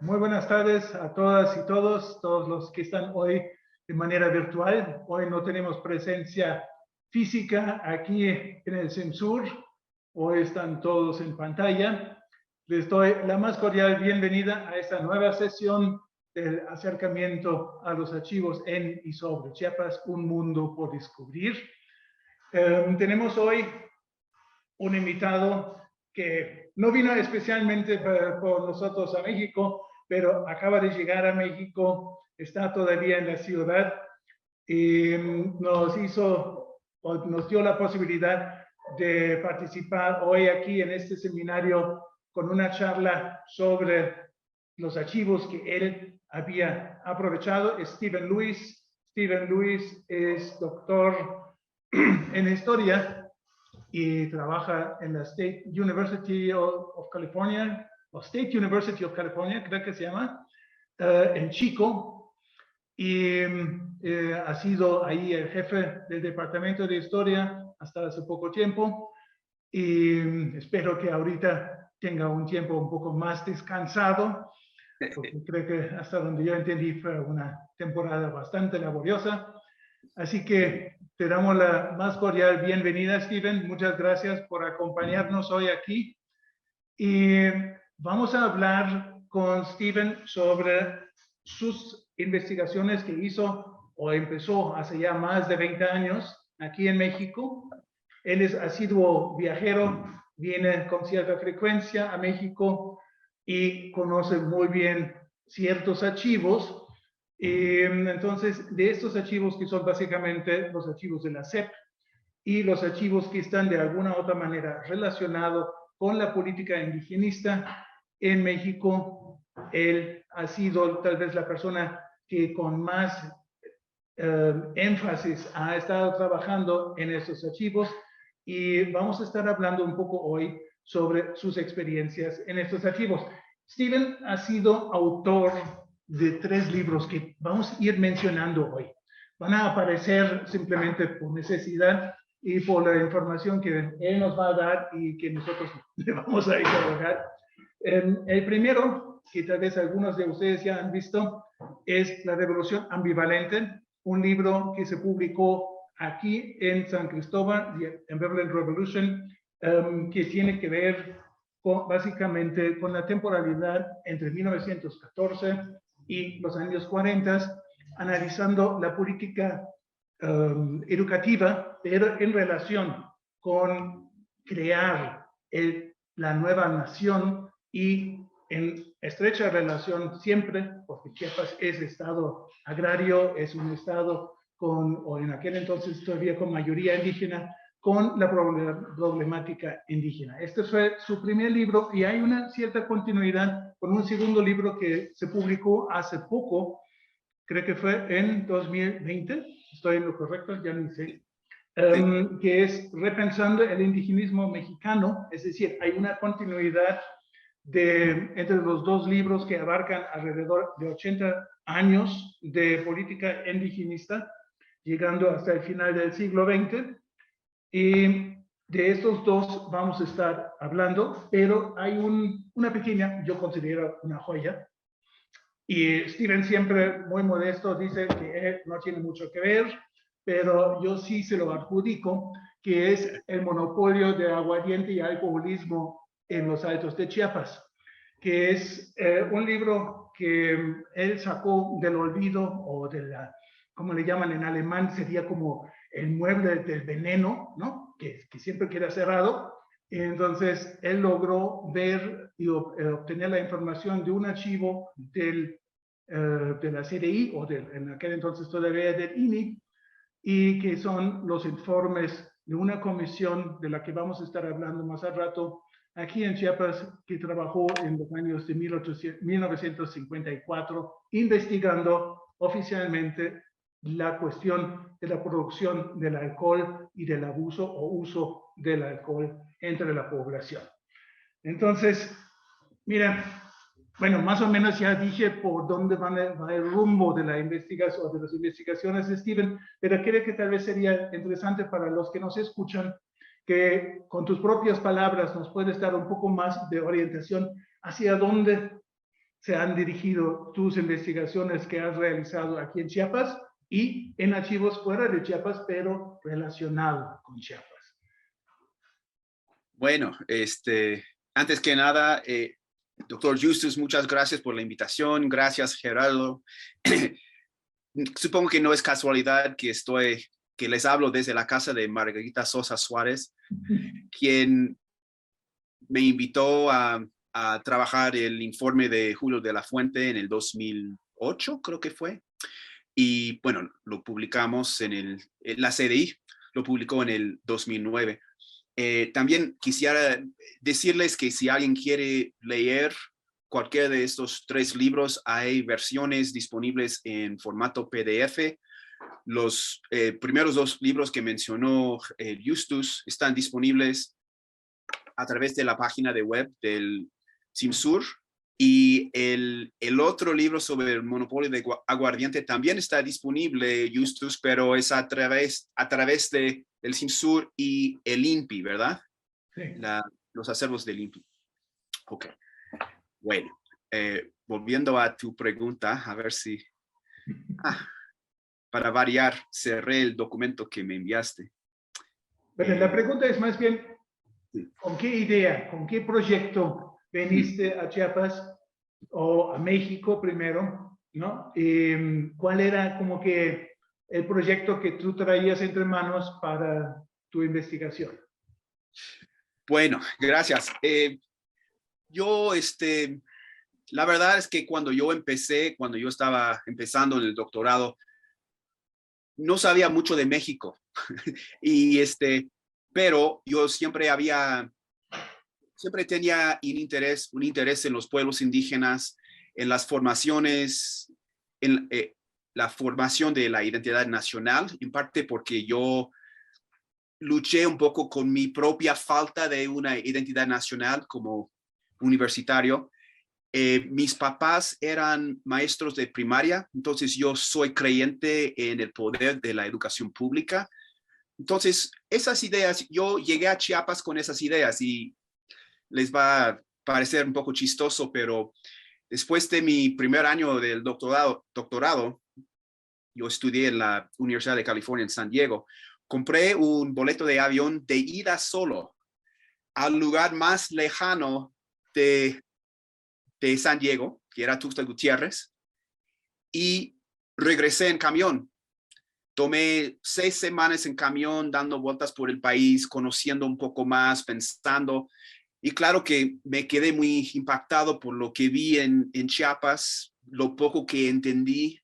Muy buenas tardes a todas y todos los que están hoy de manera virtual. Hoy no tenemos presencia física aquí en el CEMSUR. Hoy están todos en pantalla. Les doy la más cordial bienvenida a esta nueva sesión del acercamiento a los archivos en y sobre Chiapas, un mundo por descubrir. Tenemos hoy un invitado que no vino especialmente por nosotros a México, pero acaba de llegar a México, está todavía en la ciudad y nos dio la posibilidad de participar hoy aquí en este seminario con una charla sobre los archivos que él había aprovechado. Steven Lewis. Steven Lewis es doctor en historia y trabaja en la State University of California, o State University of California, creo que se llama, en Chico, y ha sido ahí el jefe del departamento de historia hasta hace poco tiempo, y espero que ahorita tenga un tiempo un poco más descansado, porque creo que hasta donde yo entendí fue una temporada bastante laboriosa. Así que te damos la más cordial bienvenida, Steven. Muchas gracias por acompañarnos hoy aquí. Y vamos a hablar con Steven sobre sus investigaciones que hizo o empezó hace ya más de 20 años aquí en México. Él es asiduo viajero, viene con cierta frecuencia a México y conoce muy bien ciertos archivos. Entonces, de estos archivos que son básicamente los archivos de la SEP y los archivos que están de alguna u otra manera relacionados con la política indigenista en México, él ha sido tal vez la persona que con más énfasis ha estado trabajando en estos archivos y vamos a estar hablando un poco hoy sobre sus experiencias en estos archivos. Steven ha sido autor de 3 libros que vamos a ir mencionando hoy. Van a aparecer simplemente por necesidad y por la información que él nos va a dar y que nosotros le vamos a interrogar. El primero, que tal vez algunos de ustedes ya han visto, es La Revolución Ambivalente, un libro que se publicó aquí en San Cristóbal, The Ambivalent Revolution, que tiene que ver básicamente con la temporalidad entre 1914 y los años 40, analizando la política educativa, pero en relación con crear la nueva nación y en estrecha relación siempre, porque Chiapas es estado agrario, es un estado o en aquel entonces todavía con mayoría indígena, con la problemática indígena. Este fue su primer libro y hay una cierta continuidad con un segundo libro que se publicó hace poco, creo que fue en 2020, estoy en lo correcto, ya ni sé, que es Repensando el indigenismo mexicano, es decir, hay una continuidad entre los 2 libros que abarcan alrededor de 80 años de política indigenista, llegando hasta el final del siglo XX. Y de estos 2 vamos a estar hablando, pero hay una pequeña, yo considero una joya, y Steven siempre muy modesto dice que él no tiene mucho que ver, pero yo sí se lo adjudico, que es El monopolio de aguardiente y alcoholismo en los Altos de Chiapas, que es un libro que él sacó del olvido o de la, como le llaman en alemán, sería como el mueble del veneno, ¿no? Que siempre queda cerrado. Entonces, él logró ver y obtener la información de un archivo de la CDI, o en aquel entonces todavía del INI, y que son los informes de una comisión de la que vamos a estar hablando más al rato, aquí en Chiapas, que trabajó en los años de 1954, investigando oficialmente la cuestión de la producción del alcohol y del abuso o uso del alcohol entre la población. Entonces, miren, bueno, más o menos ya dije por dónde va el rumbo de la investigación, de las investigaciones de Steven, pero creo que tal vez sería interesante para los que nos escuchan que con tus propias palabras nos puedes dar un poco más de orientación hacia dónde se han dirigido tus investigaciones que has realizado aquí en Chiapas y en archivos fuera de Chiapas, pero relacionado con Chiapas? Bueno, antes que nada, doctor Justus, muchas gracias por la invitación. Gracias, Gerardo. Supongo que no es casualidad que les hablo desde la casa de Margarita Sosa Suárez, quien me invitó a trabajar el informe de Julio de la Fuente en el 2008, creo que fue. Y bueno, lo publicamos en la CDI, lo publicó en el 2009. También quisiera decirles que si alguien quiere leer cualquiera de estos 3 libros, hay versiones disponibles en formato PDF. Los primeros 2 libros que mencionó Justus están disponibles a través de la página de web del CIMSUR, y el otro libro sobre el monopolio de aguardiente también está disponible, Justus, pero es a través de el CIMSUR y el INPI, ¿verdad? Sí. Los acervos del INPI. Ok. Bueno, volviendo a tu pregunta, a ver si... para variar, cerré el documento que me enviaste. Pero la pregunta es más bien, ¿con qué idea, con qué proyecto veniste a Chiapas o a México primero, ¿no? ¿Cuál era como que el proyecto que tú traías entre manos para tu investigación? Bueno, gracias. La verdad es que cuando yo estaba empezando el doctorado, no sabía mucho de México. Y pero yo siempre tenía un interés en los pueblos indígenas, en las formaciones, en la formación de la identidad nacional, en parte porque yo luché un poco con mi propia falta de una identidad nacional como universitario. Mis papás eran maestros de primaria, entonces yo soy creyente en el poder de la educación pública. Entonces, esas ideas, yo llegué a Chiapas con esas ideas y les va a parecer un poco chistoso, pero después de mi primer año del doctorado, yo estudié en la Universidad de California en San Diego. Compré un boleto de avión de ida solo al lugar más lejano de San Diego, que era Tuxtla Gutiérrez, y regresé en camión. Tomé 6 semanas en camión, dando vueltas por el país, conociendo un poco más, pensando. Y claro que me quedé muy impactado por lo que vi en Chiapas, lo poco que entendí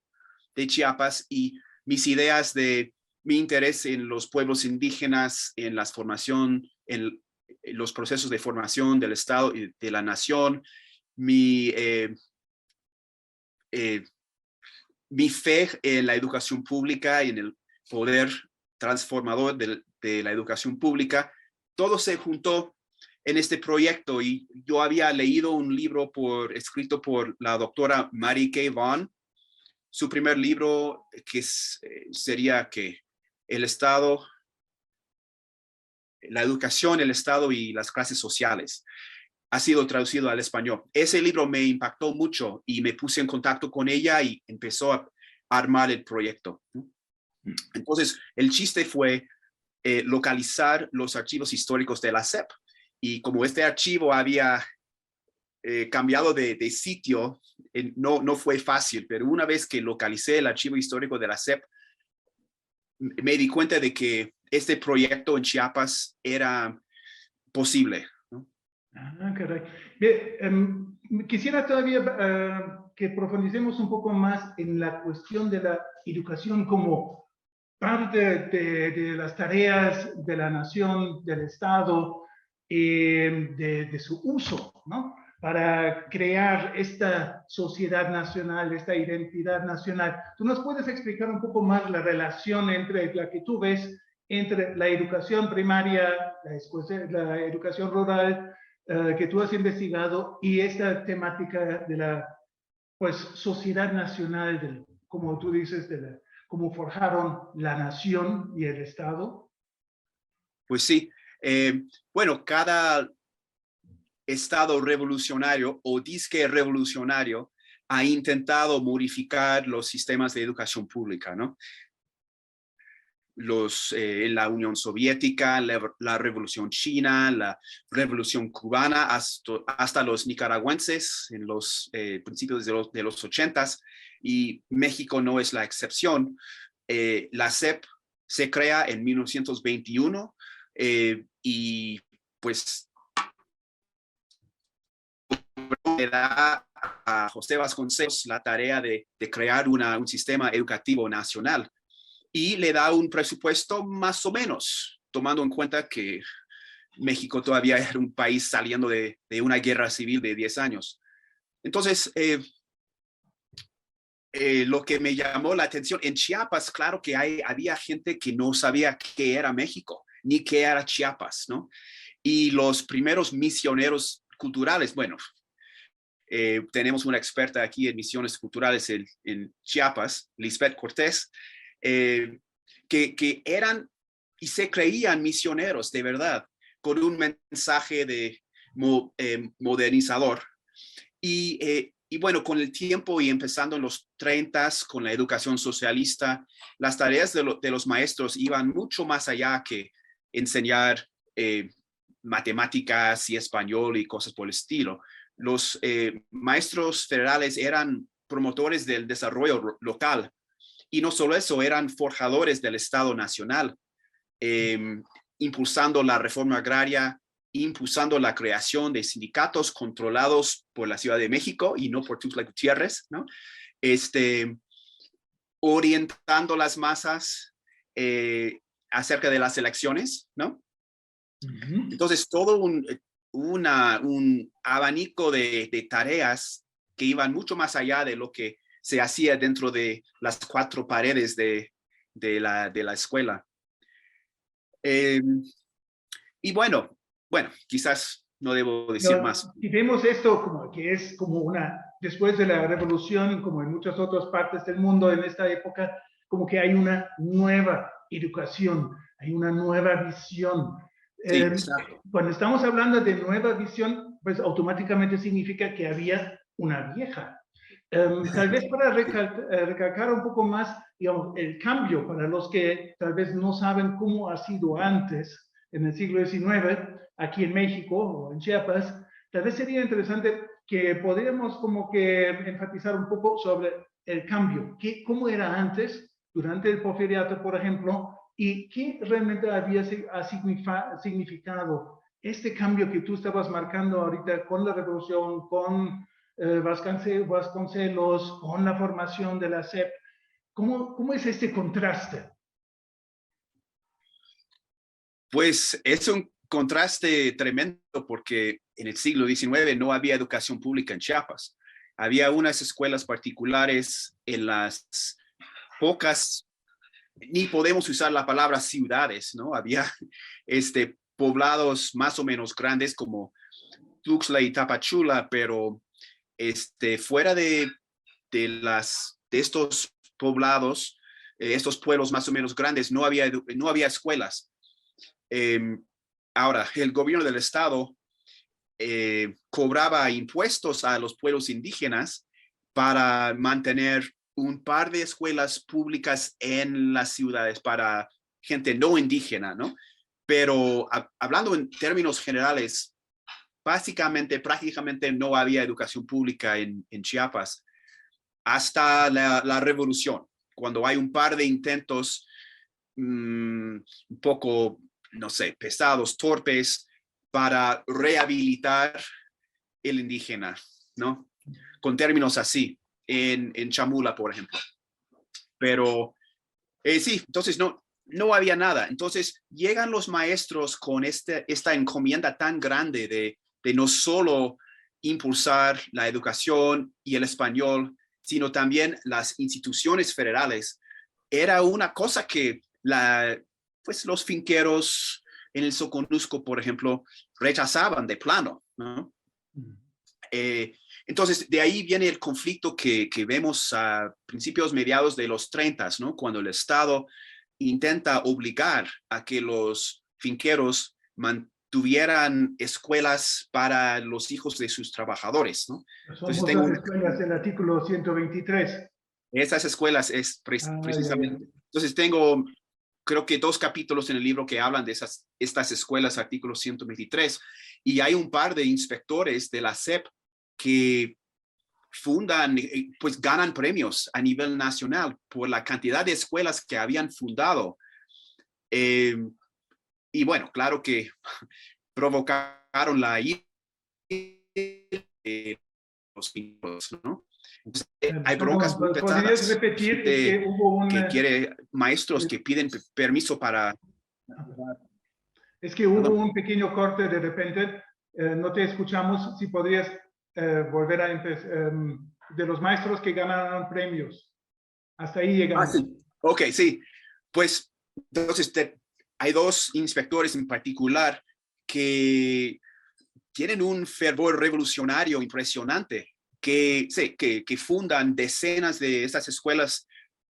de Chiapas y mis ideas de mi interés en los pueblos indígenas, en la formación, en los procesos de formación del Estado y de la nación, mi fe en la educación pública y en el poder transformador de la educación pública. Todo se juntó en este proyecto, y yo había leído un libro escrito por la doctora Mary Kay Vaughan, su primer libro, que sería que el Estado, la educación, el Estado y las clases sociales. Ha sido traducido al español. Ese libro me impactó mucho y me puse en contacto con ella y empezó a armar el proyecto. Entonces, el chiste fue localizar los archivos históricos de la SEP. Y como este archivo había cambiado de sitio, no fue fácil, pero una vez que localicé el archivo histórico de la SEP, me di cuenta de que este proyecto en Chiapas era posible. Ah, caray. Bien, quisiera todavía que profundicemos un poco más en la cuestión de la educación como parte de las tareas de la nación, del Estado, de su uso, ¿no? Para crear esta sociedad nacional, esta identidad nacional. ¿Tú nos puedes explicar un poco más la relación entre la que tú ves entre la educación primaria, la educación rural, que tú has investigado, y esta temática de la, pues, sociedad nacional, como tú dices, cómo forjaron la nación y el Estado? Pues sí. Bueno, Estado revolucionario o disque revolucionario ha intentado modificar los sistemas de educación pública, ¿no? En la Unión Soviética, la Revolución China, la Revolución Cubana, hasta los nicaragüenses en los principios de los 80s, y México no es la excepción. La SEP se crea en 1921 y pues le da a José Vasconcelos la tarea de crear un sistema educativo nacional y le da un presupuesto más o menos, tomando en cuenta que México todavía era un país saliendo de una guerra civil de 10 años. Entonces, lo que me llamó la atención, en Chiapas, claro que había gente que no sabía qué era México, ni qué era Chiapas, ¿no? Y los primeros misioneros culturales, bueno, tenemos una experta aquí en misiones culturales en Chiapas, Lisbeth Cortés, que eran y se creían misioneros de verdad, con un mensaje de modernizador. Y bueno, con el tiempo y empezando en los 30s con la educación socialista, las tareas de los maestros iban mucho más allá que enseñar matemáticas y español y cosas por el estilo. Los maestros federales eran promotores del desarrollo local y no solo eso, eran forjadores del Estado Nacional, impulsando la reforma agraria, impulsando la creación de sindicatos controlados por la Ciudad de México y no por Tuxtla Gutiérrez, ¿no? Orientando las masas acerca de las elecciones, ¿no? Entonces, todo un abanico de tareas que iban mucho más allá de lo que se hacía dentro de las cuatro paredes de la escuela. Y bueno, quizás no debo decir más. Y vemos esto como que es como después de la revolución, como en muchas otras partes del mundo en esta época, como que hay una nueva educación, hay una nueva visión. Sí, cuando estamos hablando de nueva visión, pues automáticamente significa que había una vieja. Tal vez para recalcar un poco más, digamos, el cambio para los que tal vez no saben cómo ha sido antes, en el siglo XIX, aquí en México o en Chiapas, tal vez sería interesante que podríamos como que enfatizar un poco sobre el cambio, cómo era antes, durante el porfiriato, por ejemplo, y qué realmente había significado este cambio que tú estabas marcando ahorita con la revolución, con Vasconcelos, con la formación de la SEP. ¿Cómo es este contraste? Pues es un contraste tremendo porque en el siglo XIX no había educación pública en Chiapas. Había unas escuelas particulares en las pocas, ni podemos usar la palabra ciudades, ¿no? Había poblados más o menos grandes como Tuxtla y Tapachula, pero fuera de estos poblados, estos pueblos más o menos grandes, no había escuelas. Ahora, el gobierno del estado cobraba impuestos a los pueblos indígenas para mantener un par de escuelas públicas en las ciudades para gente no indígena, ¿no? Pero hablando en términos generales, prácticamente no había educación pública en Chiapas hasta la revolución, cuando hay un par de intentos un poco, no sé, pesados, torpes, para rehabilitar el indígena, ¿no? Con términos así, en Chamula, por ejemplo. Pero sí, entonces no había nada. Entonces llegan los maestros con esta encomienda tan grande de no solo impulsar la educación y el español, sino también las instituciones federales. Era una cosa que pues los finqueros en el Soconusco, por ejemplo, rechazaban de plano, ¿no? Entonces, de ahí viene el conflicto que vemos a principios mediados de los 30, ¿no? Cuando el Estado intenta obligar a que los finqueros tuvieran escuelas para los hijos de sus trabajadores, ¿no? Entonces Somos las escuelas del artículo 123. esas escuelas es precisamente. Entonces tengo, creo que 2 capítulos en el libro que hablan de estas escuelas, artículo 123, y hay un par de inspectores de la SEP que fundan, pues ganan premios a nivel nacional por la cantidad de escuelas que habían fundado. Y bueno, claro que provocaron la ira de los niños, ¿no? Entonces, hay broncas muy ¿Podrías pesadas. repetir que hubo que quiere maestros que piden permiso para... Es que hubo un pequeño corte de repente, no te escuchamos. Si podrías volver a empezar, de los maestros que ganaron premios. Hasta ahí llegamos. Sí. Ok, sí. Pues entonces hay 2 inspectores en particular que tienen un fervor revolucionario impresionante, que fundan decenas de estas escuelas,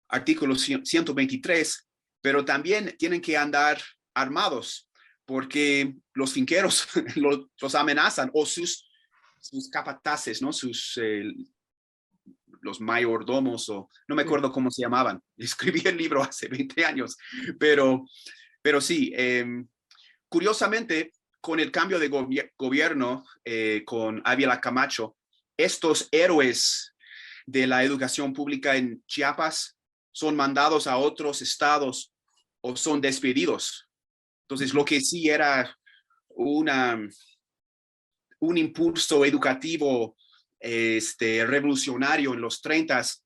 artículo 123, pero también tienen que andar armados porque los finqueros los amenazan, o sus capataces, ¿no? Los mayordomos, o no me acuerdo cómo se llamaban. Escribí el libro hace 20 años, pero sí, curiosamente, con el cambio de gobierno, con Ávila Camacho, estos héroes de la educación pública en Chiapas son mandados a otros estados o son despedidos. Entonces, lo que sí era un impulso educativo revolucionario en los 30s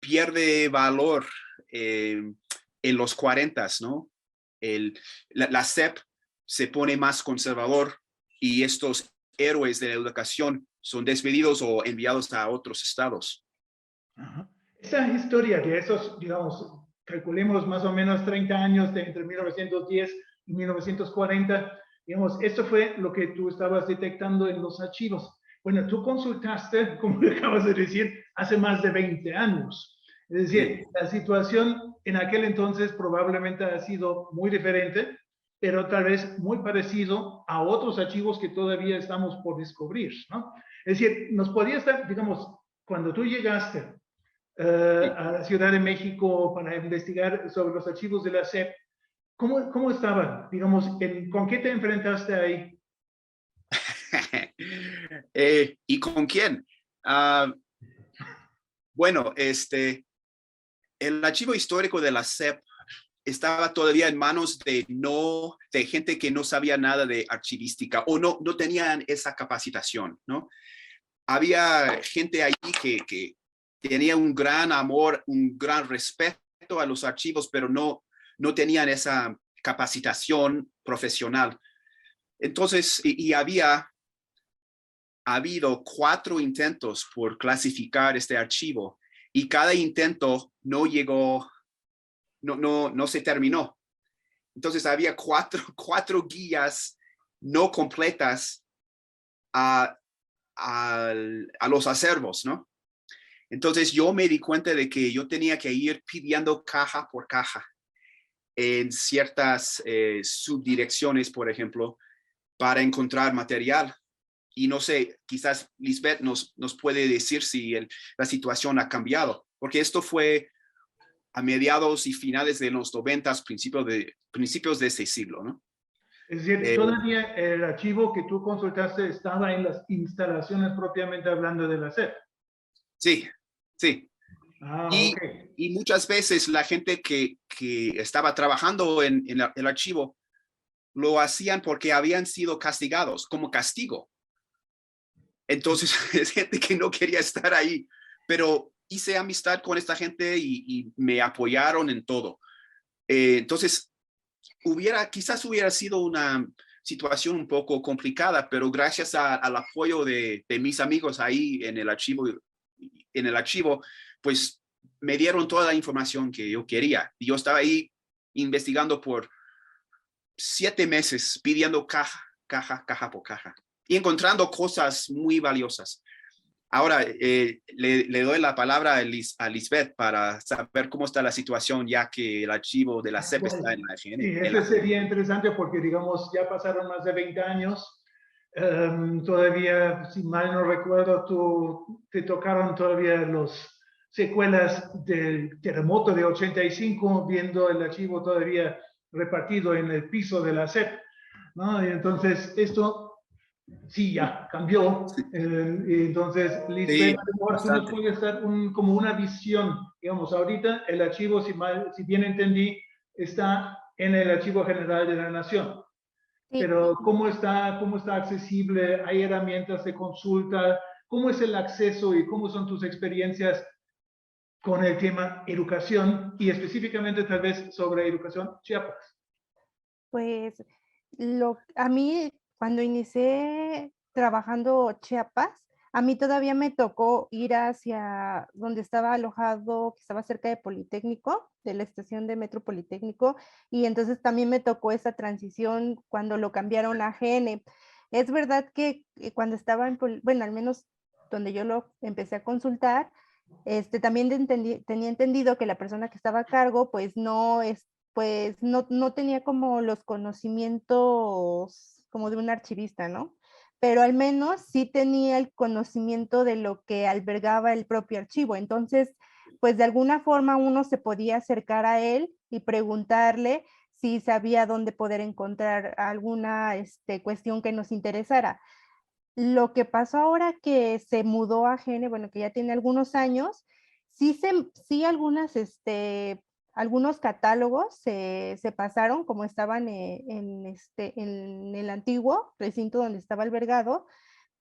pierde valor en los 40s, ¿no? La SEP se pone más conservador y estos héroes de la educación son despedidos o enviados a otros estados. Ajá. Esa historia de esos, digamos, calculemos más o menos 30 años de entre 1910 y 1940, digamos, esto fue lo que tú estabas detectando en los archivos. Bueno, tú consultaste, como acabas de decir, hace más de 20 años. Es decir, sí, la situación en aquel entonces probablemente ha sido muy diferente, pero tal vez muy parecido a otros archivos que todavía estamos por descubrir, ¿no? Es decir, nos podía estar, digamos, cuando tú llegaste a la Ciudad de México para investigar sobre los archivos de la SEP, ¿cómo estaban? Digamos, ¿con qué te enfrentaste ahí? ¿Y con quién? Bueno, el archivo histórico de la SEP estaba todavía en manos de gente que no sabía nada de archivística o no tenían esa capacitación, ¿no? Había gente ahí que tenía un gran amor, un gran respeto a los archivos, pero no tenían esa capacitación profesional. Entonces, y había habido 4 intentos por clasificar este archivo y cada intento no llegó, no se terminó. Entonces había cuatro guías no completas a los acervos, ¿no? Entonces yo me di cuenta de que yo tenía que ir pidiendo caja por caja en ciertas subdirecciones, por ejemplo, para encontrar material. Y no sé, quizás Lisbeth nos puede decir si la situación ha cambiado, porque esto fue a mediados y finales de los 90, principios de ese siglo, ¿no? Es decir, todavía el archivo que tú consultaste estaba en las instalaciones propiamente hablando de la SEP. Sí, sí. Okay. Y muchas veces la gente que estaba trabajando en el archivo lo hacían porque habían sido castigados como castigo. Entonces es gente que no quería estar ahí, pero hice amistad con esta gente y me apoyaron en todo. Entonces quizás hubiera sido una situación un poco complicada, pero gracias al apoyo de mis amigos ahí en el archivo, pues me dieron toda la información que yo quería. Y yo estaba ahí investigando por 7 meses, pidiendo caja por caja y encontrando cosas muy valiosas. Ahora le doy la palabra a Lisbeth para saber cómo está la situación, ya que el archivo de la SEP está en Bueno, la sí, GN. ese sería interesante porque, digamos, ya pasaron más de 20 años. Todavía, si mal no recuerdo, te tocaron todavía los secuelas del terremoto de 85, viendo el archivo todavía repartido en el piso de la SEP, ¿no? Y entonces, esto sí ya cambió. Y entonces, Lisbeth, Sí, a lo mejor tú nos bastante. puedes dar como una visión. Digamos, ahorita el archivo, si bien entendí, está en el Archivo General de la Nación. Sí, Pero cómo está accesible? ¿Hay herramientas de consulta? ¿Cómo es el acceso y cómo son tus experiencias con el tema educación y específicamente tal vez sobre educación Chiapas? pues a mí cuando inicié trabajando Chiapas, a mí todavía me tocó ir hacia donde estaba alojado, que estaba cerca de Politécnico, de la estación de Metro Politécnico, y entonces también me tocó esa transición cuando lo cambiaron a GN. Es verdad que cuando estaba bueno, al menos donde yo lo empecé a consultar, también tenía entendido que la persona que estaba a cargo, pues no tenía como los conocimientos como de un archivista, ¿no? Pero al menos sí tenía el conocimiento de lo que albergaba el propio archivo. Entonces, pues de alguna forma uno se podía acercar a él y preguntarle si sabía dónde poder encontrar alguna cuestión que nos interesara. Lo que pasó ahora que se mudó a Gene, bueno, que ya tiene algunos años, sí algunos catálogos se pasaron como estaban en el antiguo recinto donde estaba albergado,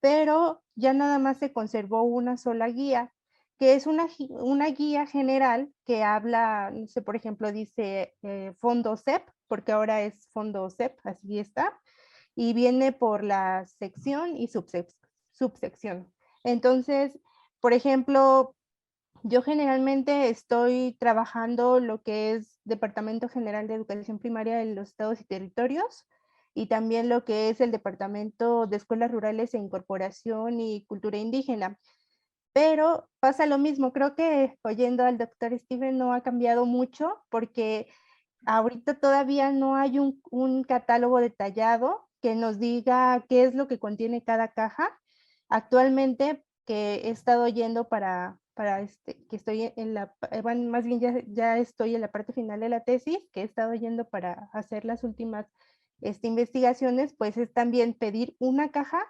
pero ya nada más se conservó una sola guía, que es una guía general que habla, no sé, por ejemplo, dice Fondo CEP, porque ahora es Fondo CEP, así está, y viene por la sección y subsección. Entonces, por ejemplo, yo generalmente estoy trabajando lo que es Departamento General de Educación Primaria de los Estados y Territorios y también lo que es el Departamento de Escuelas Rurales e Incorporación y Cultura Indígena. Pero pasa lo mismo, creo que oyendo al doctor Steven no ha cambiado mucho porque ahorita todavía no hay un catálogo detallado que nos diga qué es lo que contiene cada caja. Actualmente que he estado yendo que estoy bueno, más bien ya estoy en la parte final de la tesis, que he estado yendo para hacer las últimas investigaciones, pues es también pedir una caja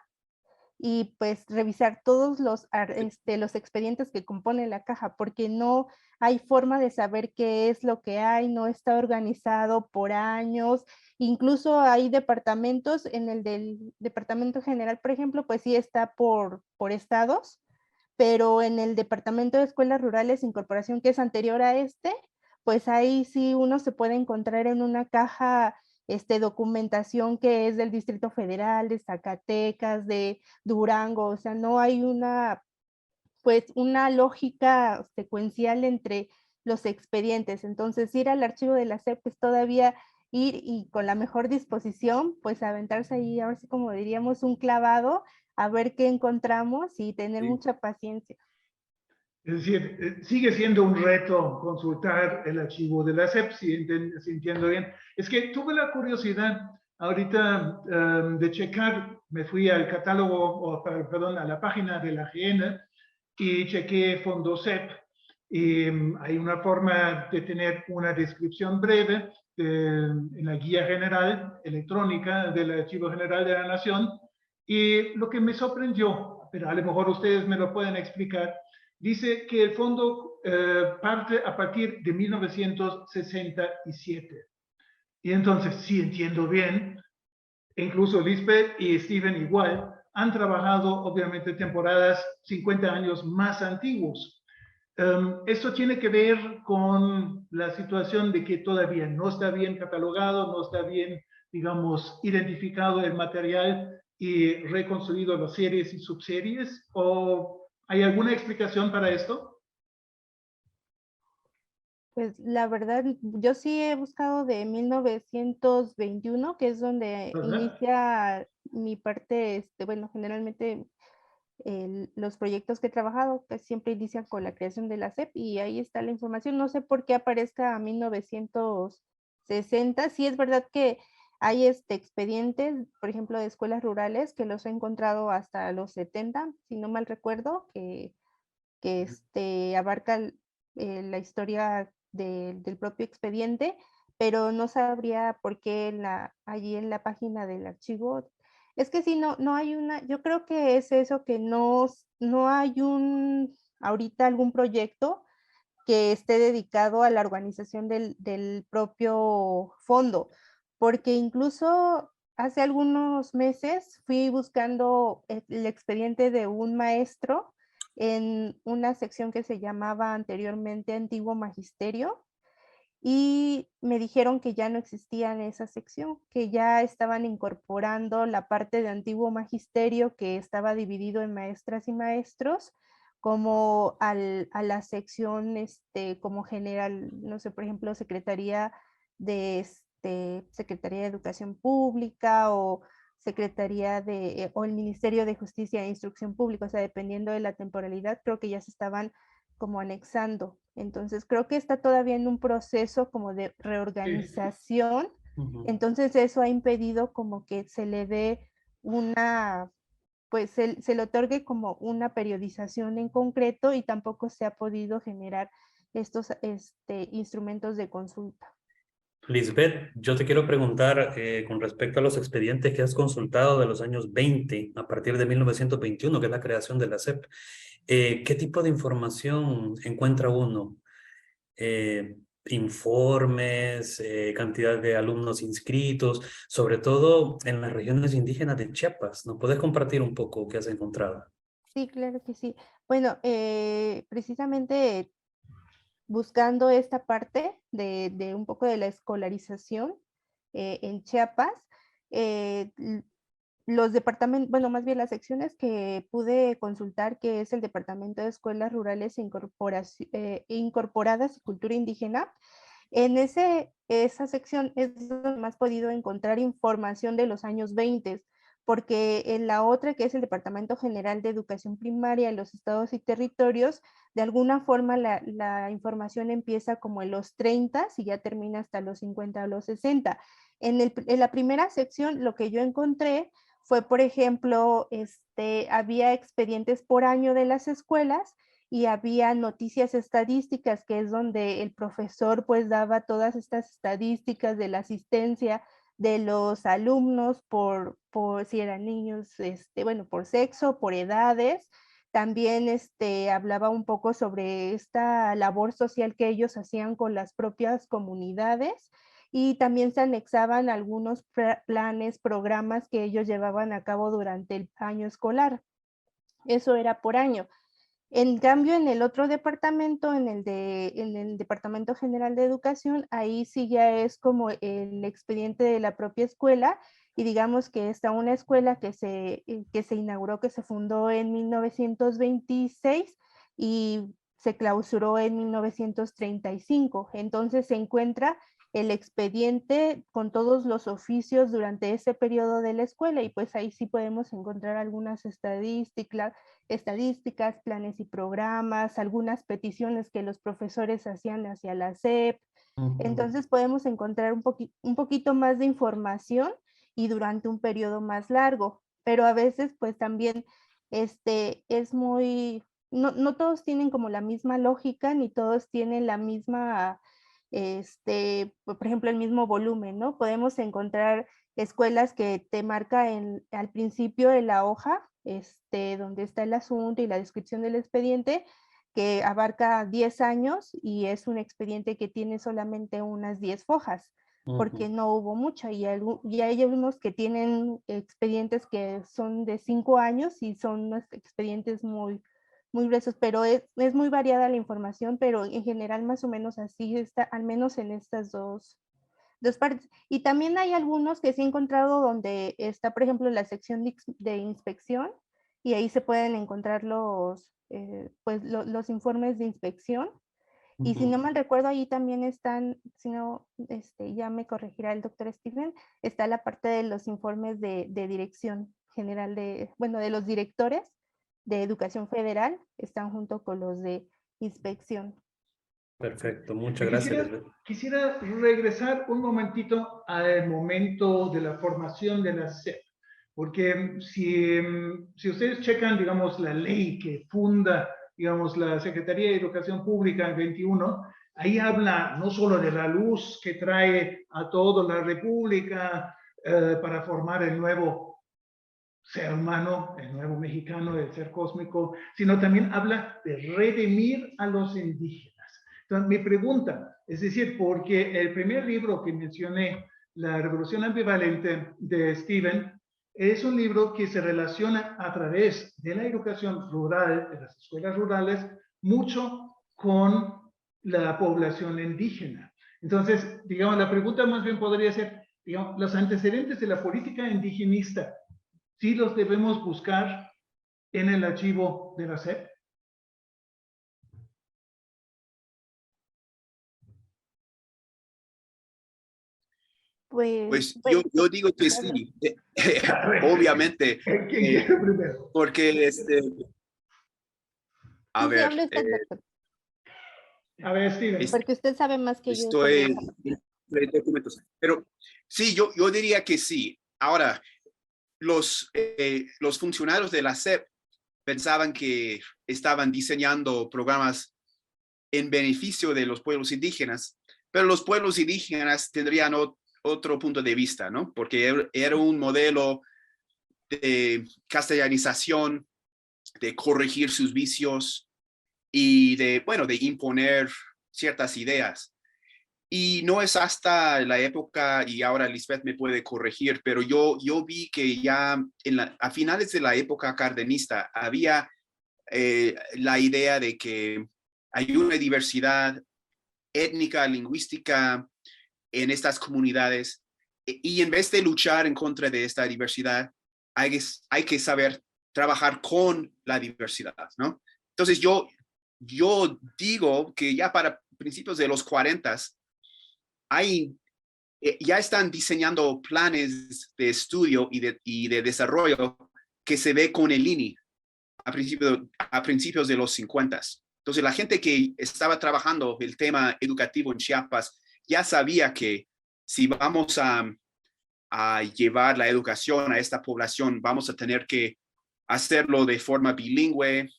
y pues revisar todos los expedientes que componen la caja, porque no hay forma de saber qué es lo que hay, no está organizado por años, incluso hay departamentos, en el del departamento general, por ejemplo, pues sí está por estados, pero en el departamento de escuelas rurales e incorporación que es anterior a pues ahí sí uno se puede encontrar en una caja documentación que es del Distrito Federal, de Zacatecas, de Durango, o sea, no hay pues una lógica secuencial entre los expedientes. Entonces, ir al archivo de la SEP es todavía ir y con la mejor disposición, pues aventarse ahí, ahora sí como diríamos, un clavado, a ver qué encontramos y tener Sí. mucha paciencia. Es decir, sigue siendo un reto consultar el archivo de la SEP, si entiendo bien. Es que tuve la curiosidad ahorita de checar, me fui al catálogo, perdón, a la página de la GN y chequé Fondo SEP. Y hay una forma de tener una descripción breve en la guía general electrónica del Archivo General de la Nación. Y lo que me sorprendió, pero a lo mejor ustedes me lo pueden explicar, dice que el fondo parte a partir de 1967. Y entonces, si entiendo bien, incluso Lisbeth y Steven igual, han trabajado obviamente temporadas 50 años más antiguos. Esto tiene que ver con la situación de que todavía no está bien catalogado, no está bien, digamos, identificado el material y reconstruido las series y subseries, ¿o hay alguna explicación para esto? Pues la verdad, yo sí he buscado de 1921, que es donde ¿Verdad? inicia mi parte, bueno, generalmente los proyectos que he trabajado, que siempre inician con la creación de la SEP, y ahí está la información. No sé por qué aparezca a 1960. Sí es verdad que hay expedientes, por ejemplo, de escuelas rurales, que los he encontrado hasta los 70, si no mal recuerdo, que abarca la historia del propio expediente, pero no sabría por qué allí en la página del archivo. Es que sí, no hay yo creo que es eso, que no hay ahorita algún proyecto que esté dedicado a la organización del propio fondo, porque incluso hace algunos meses fui buscando el expediente de un maestro en una sección que se llamaba anteriormente Antiguo Magisterio, y me dijeron que ya no existía en esa sección, que ya estaban incorporando la parte de Antiguo Magisterio, que estaba dividido en maestras y maestros, como a la sección como general, no sé, por ejemplo, Secretaría de Educación Pública, o o el Ministerio de Justicia e Instrucción Pública. O sea, dependiendo de la temporalidad, creo que ya se estaban como anexando. Entonces creo que está todavía en un proceso como de Sí. reorganización. Ujú. Entonces eso ha impedido como que se le dé pues se le otorgue como una periodización en concreto, y tampoco se ha podido generar estos instrumentos de consulta. Lisbeth, yo te quiero preguntar con respecto a los expedientes que has consultado de los años 20 a partir de 1921, que es la creación de la SEP. ¿Qué tipo de información encuentra uno? Informes, cantidad de alumnos inscritos, sobre todo en las regiones indígenas de Chiapas. ¿Nos puedes compartir un poco qué has encontrado? Sí, claro que sí. Bueno, precisamente buscando esta parte de un poco de la escolarización en Chiapas, eh, los departamentos, bueno, más bien las secciones que pude consultar, que es el Departamento de Escuelas Rurales Incorporadas y Cultura Indígena. En esa sección es donde más podido encontrar información de los años 20, porque en la otra, que es el Departamento General de Educación Primaria en los estados y territorios, de alguna forma la información empieza como en los 30 y ya termina hasta los 50 o los 60. En la primera sección, lo que yo encontré fue, por ejemplo, había expedientes por año de las escuelas, y había noticias estadísticas, que es donde el profesor pues daba todas estas estadísticas de la asistencia de los alumnos por si eran niños, bueno, por sexo, por edades. También hablaba un poco sobre esta labor social que ellos hacían con las propias comunidades, y también se anexaban algunos planes, programas que ellos llevaban a cabo durante el año escolar. Eso era por año. En cambio, en el otro departamento, en el Departamento General de Educación, ahí sí ya es como el expediente de la propia escuela, y digamos que está una escuela que se inauguró, que se fundó en 1926 y se clausuró en 1935. Entonces se encuentra el expediente con todos los oficios durante ese periodo de la escuela, y pues ahí sí podemos encontrar algunas estadísticas, planes y programas, algunas peticiones que los profesores hacían hacia la SEP. Ujú. Entonces podemos encontrar un poquito más de información, y durante un periodo más largo, pero a veces pues también es muy, no todos tienen como la misma lógica, ni todos tienen la misma, por ejemplo, el mismo volumen, ¿no? Podemos encontrar escuelas que te marca al principio de la hoja, donde está el asunto y la descripción del expediente, que abarca 10 años, y es un expediente que tiene solamente unas 10 fojas, porque Ujú. no hubo mucho, y hay algunos que tienen expedientes que son de 5 años, y son unos expedientes muy gruesos, pero es muy variada la información, pero en general más o menos así está, al menos en estas dos partes. Y también hay algunos que sí he encontrado donde está, por ejemplo, la sección de inspección, y ahí se pueden encontrar los informes de inspección. Y si no Ujú. mal recuerdo, ahí también están, si no, ya me corregirá el doctor Stephen, está la parte de los informes de dirección general bueno, de los directores de Educación Federal, están junto con los de Inspección. Perfecto, muchas gracias. Quisiera regresar un momentito al momento de la formación de la SEP, porque si ustedes checan, digamos, la ley que funda, digamos, la Secretaría de Educación Pública en 21, ahí habla no solo de la luz que trae a toda la República para formar el nuevo ser humano, el nuevo mexicano, el ser cósmico, sino también habla de redimir a los indígenas. Entonces, mi pregunta, es decir, porque el primer libro que mencioné, La Revolución Ambivalente de Steven, es un libro que se relaciona a través de la educación rural, de las escuelas rurales, mucho con la población indígena. Entonces, digamos, la pregunta más bien podría ser, digamos, los antecedentes de la política indigenista, ¿sí los debemos buscar en el archivo de la SEP? Pues yo digo que sí, obviamente, ¿Quién quiere primero? porque a Sí, ver, hable usted, doctor, A ver, Steven. porque usted sabe más que yo sobre estoy eso. en documentos, pero sí, yo diría que sí. Ahora, los funcionarios de la SEP pensaban que estaban diseñando programas en beneficio de los pueblos indígenas, pero los pueblos indígenas tendrían otro punto de vista, ¿no? Porque era un modelo de castellanización, de corregir sus vicios y de imponer ciertas ideas. Y no es hasta la época, y ahora Lisbeth me puede corregir, pero yo vi que ya a finales de la época cardenista había la idea de que hay una diversidad étnica, lingüística en estas comunidades, y en vez de luchar en contra de esta diversidad, hay que saber trabajar con la diversidad, ¿no? Entonces yo digo que ya para principios de los 40 ya están diseñando planes de estudio y de desarrollo que se ve con el INI a principios de los 50. Entonces, la gente que estaba trabajando el tema educativo en Chiapas ya sabía que si vamos a llevar la educación a esta población, vamos a tener que hacerlo de forma bilingüe,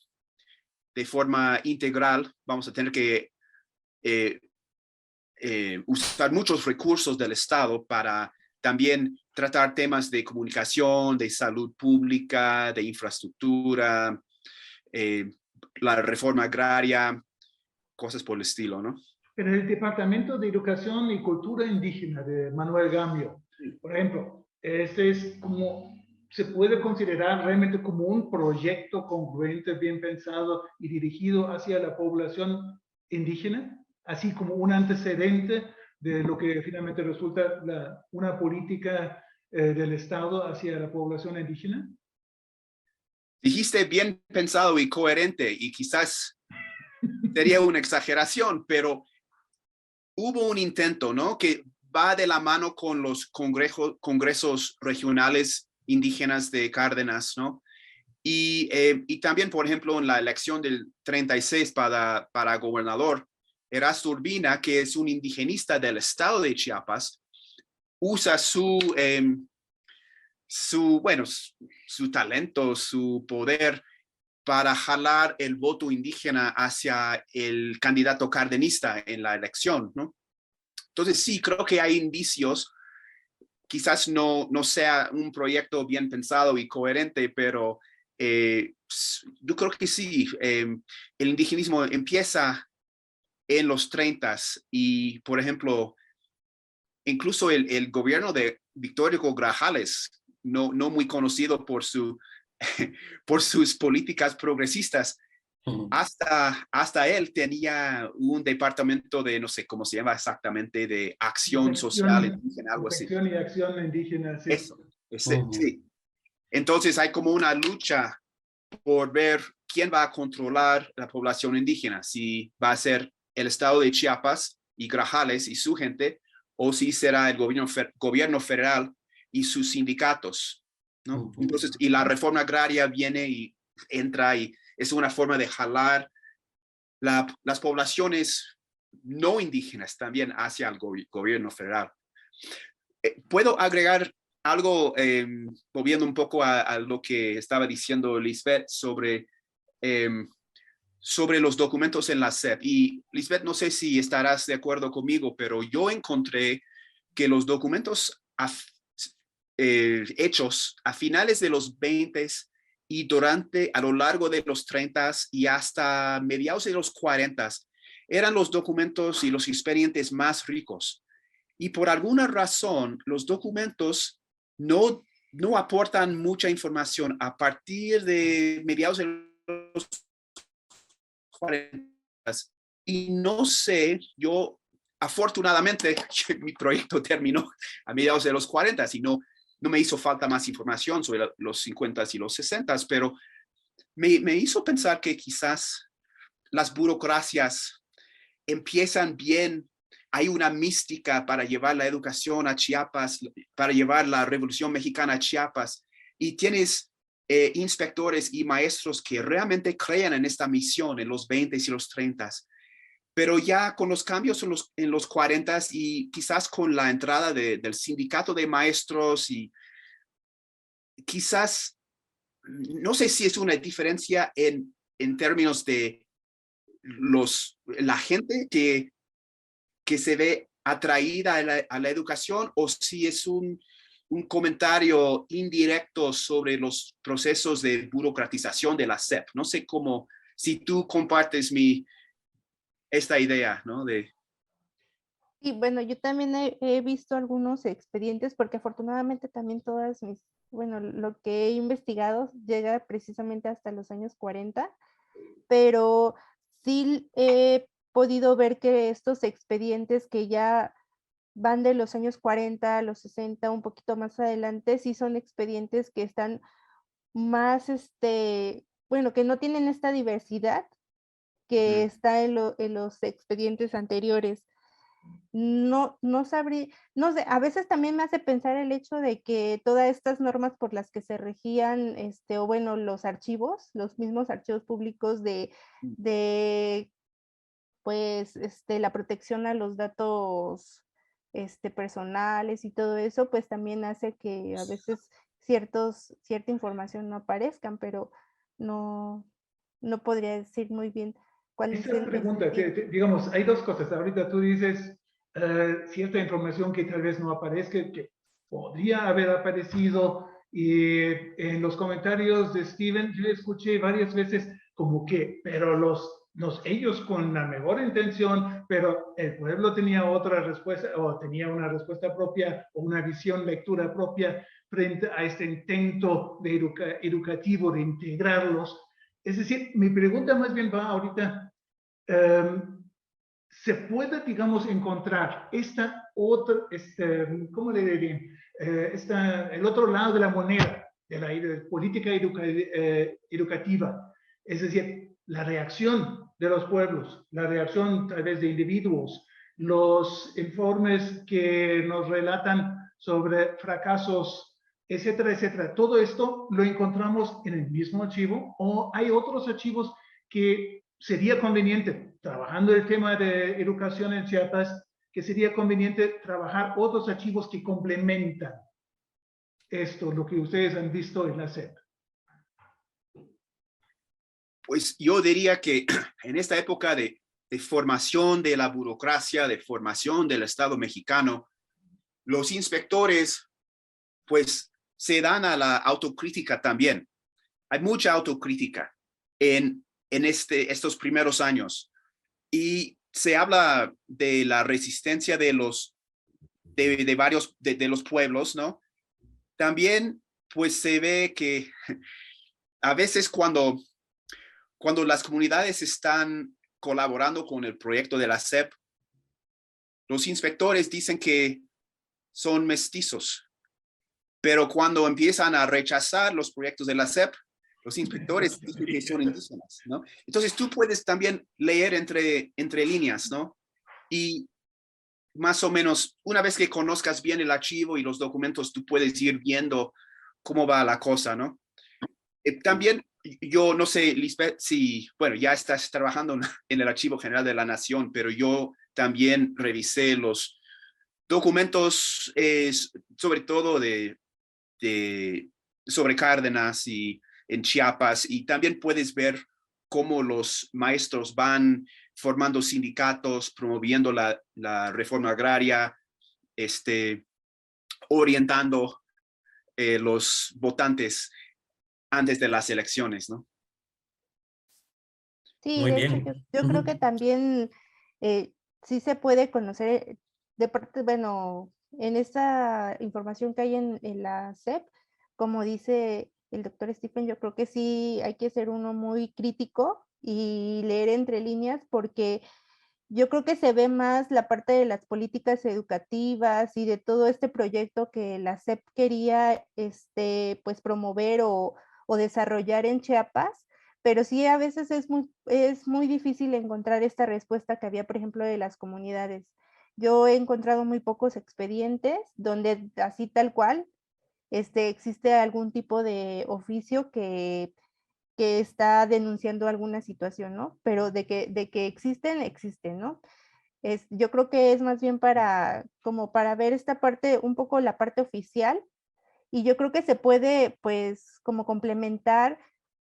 de forma integral, vamos a tener que usar muchos recursos del Estado para también tratar temas de comunicación, de salud pública, de infraestructura, la reforma agraria, cosas por el estilo, ¿no? Pero el Departamento de Educación y Cultura Indígena de Manuel Gambio, por ejemplo, este es como, se puede considerar realmente como un proyecto congruente, bien pensado y dirigido hacia la población indígena, así como un antecedente de lo que finalmente resulta una política del Estado hacia la población indígena. Dijiste bien pensado y coherente, y quizás sería una exageración, pero hubo un intento, ¿no? Que va de la mano con los congresos regionales indígenas de Cárdenas, ¿no? Y también, por ejemplo, en la elección del 36 para gobernador, Erasto Urbina, que es un indigenista del estado de Chiapas, usa su talento, su poder para jalar el voto indígena hacia el candidato cardenista en la elección, ¿no? Entonces, sí, creo que hay indicios. Quizás no sea un proyecto bien pensado y coherente, pero yo creo que sí. El indigenismo empieza en los 30 y, por ejemplo, incluso el gobierno de Victorio Hugo Grajales, no muy conocido por sus políticas progresistas, hasta él tenía un departamento de, no sé cómo se llama exactamente, de acción social indígena, algo así. Protección y acción indígena, sí. Eso, sí. Entonces hay como una lucha por ver quién va a controlar la población indígena, si va a ser el estado de Chiapas y Grajales y su gente, o si será el gobierno federal y sus sindicatos, ¿no? Entonces, y la reforma agraria viene y entra y es una forma de jalar las poblaciones no indígenas también hacia el gobierno federal. ¿Puedo agregar algo, volviendo un poco a lo que estaba diciendo Lisbeth sobre los documentos en la SEP? Y Lisbeth, no sé si estarás de acuerdo conmigo, pero yo encontré que los documentos hechos a finales de los 20s y a lo largo de los 30s y hasta mediados de los 40s eran los documentos y los expedientes más ricos. Y por alguna razón, los documentos no aportan mucha información a partir de mediados de los 40s. Y no sé, yo afortunadamente mi proyecto terminó a mediados de los 40s y no me hizo falta más información sobre los 50s y los 60s, pero me hizo pensar que quizás las burocracias empiezan bien. Hay una mística para llevar la educación a Chiapas, para llevar la Revolución Mexicana a Chiapas, y tienes inspectores y maestros que realmente creen en esta misión en los 20s y los 30s. Pero ya con los cambios en los 40s y quizás con la entrada del sindicato de maestros, y quizás, no sé si es una diferencia en términos de la gente que se ve atraída a la educación, o si es un comentario indirecto sobre los procesos de burocratización de la SEP. No sé cómo, si tú compartes esta idea, ¿no? Y bueno, yo también he visto algunos expedientes, porque afortunadamente también bueno, lo que he investigado llega precisamente hasta los años 40, pero sí he podido ver que estos expedientes que ya van de los años 40 a los 60, un poquito más adelante, sí son expedientes que están más, bueno, que no tienen esta diversidad que está en los expedientes anteriores. No sabría, no sé, a veces también me hace pensar el hecho de que todas estas normas por las que se regían, o bueno, los mismos archivos públicos de pues, la protección a los datos, personales y todo eso, pues también hace que a veces cierta información no aparezcan, pero no podría decir muy bien cuál es Esta el pregunta, sentido. digamos, hay dos cosas. Ahorita tú dices cierta información que tal vez no aparezca, que podría haber aparecido, y en los comentarios de Steven yo escuché varias veces como que, pero ellos con la mejor intención, pero el pueblo tenía otra respuesta, o tenía una respuesta propia, o una visión, lectura propia frente a este intento educativo de integrarlos. Es decir, mi pregunta más bien va ahorita, se puede, digamos, encontrar esta otra, ¿cómo le diría? El otro lado de la moneda de la política educativa. Es decir, la reacción de los pueblos, la reacción tal vez de individuos, los informes que nos relatan sobre fracasos, etcétera, etcétera. Todo esto lo encontramos en el mismo archivo, o hay otros archivos que sería conveniente, trabajando el tema de educación en Chiapas, que sería conveniente trabajar otros archivos que complementan esto, lo que ustedes han visto en la SEP. Pues yo diría que en esta época de formación de la burocracia, de formación del Estado mexicano, los inspectores pues se dan a la autocrítica también. Hay mucha autocrítica en estos primeros años, y se habla de la resistencia de varios de los pueblos, ¿no? También pues se ve que a veces cuando las comunidades están colaborando con el proyecto de la SEP, los inspectores dicen que son mestizos, pero cuando empiezan a rechazar los proyectos de la SEP, los inspectores dicen que son indígenas, ¿no? Entonces tú puedes también leer entre líneas, ¿no? Y más o menos, una vez que conozcas bien el archivo y los documentos, tú puedes ir viendo cómo va la cosa, ¿no? También yo no sé, Lisbeth, si, bueno, ya estás trabajando en el Archivo General de la Nación, pero yo también revisé los documentos, sobre todo sobre Cárdenas y en Chiapas, y también puedes ver cómo los maestros van formando sindicatos, promoviendo la reforma agraria, orientando los votantes antes de las elecciones, ¿no? Sí, Muy de hecho, bien. yo creo que también sí se puede conocer de parte, bueno, en esta información que hay en la SEP, como dice el doctor Stephen, yo creo que sí hay que ser uno muy crítico y leer entre líneas, porque yo creo que se ve más la parte de las políticas educativas y de todo este proyecto que la SEP quería pues promover o desarrollar en Chiapas, pero sí a veces es muy difícil encontrar esta respuesta que había, por ejemplo, de las comunidades. Yo he encontrado muy pocos expedientes donde así tal cual existe algún tipo de oficio que está denunciando alguna situación, ¿no? Pero de que existen, existen, ¿no? Yo creo que es más bien como para ver esta parte, un poco la parte oficial, y yo creo que se puede, pues, como complementar.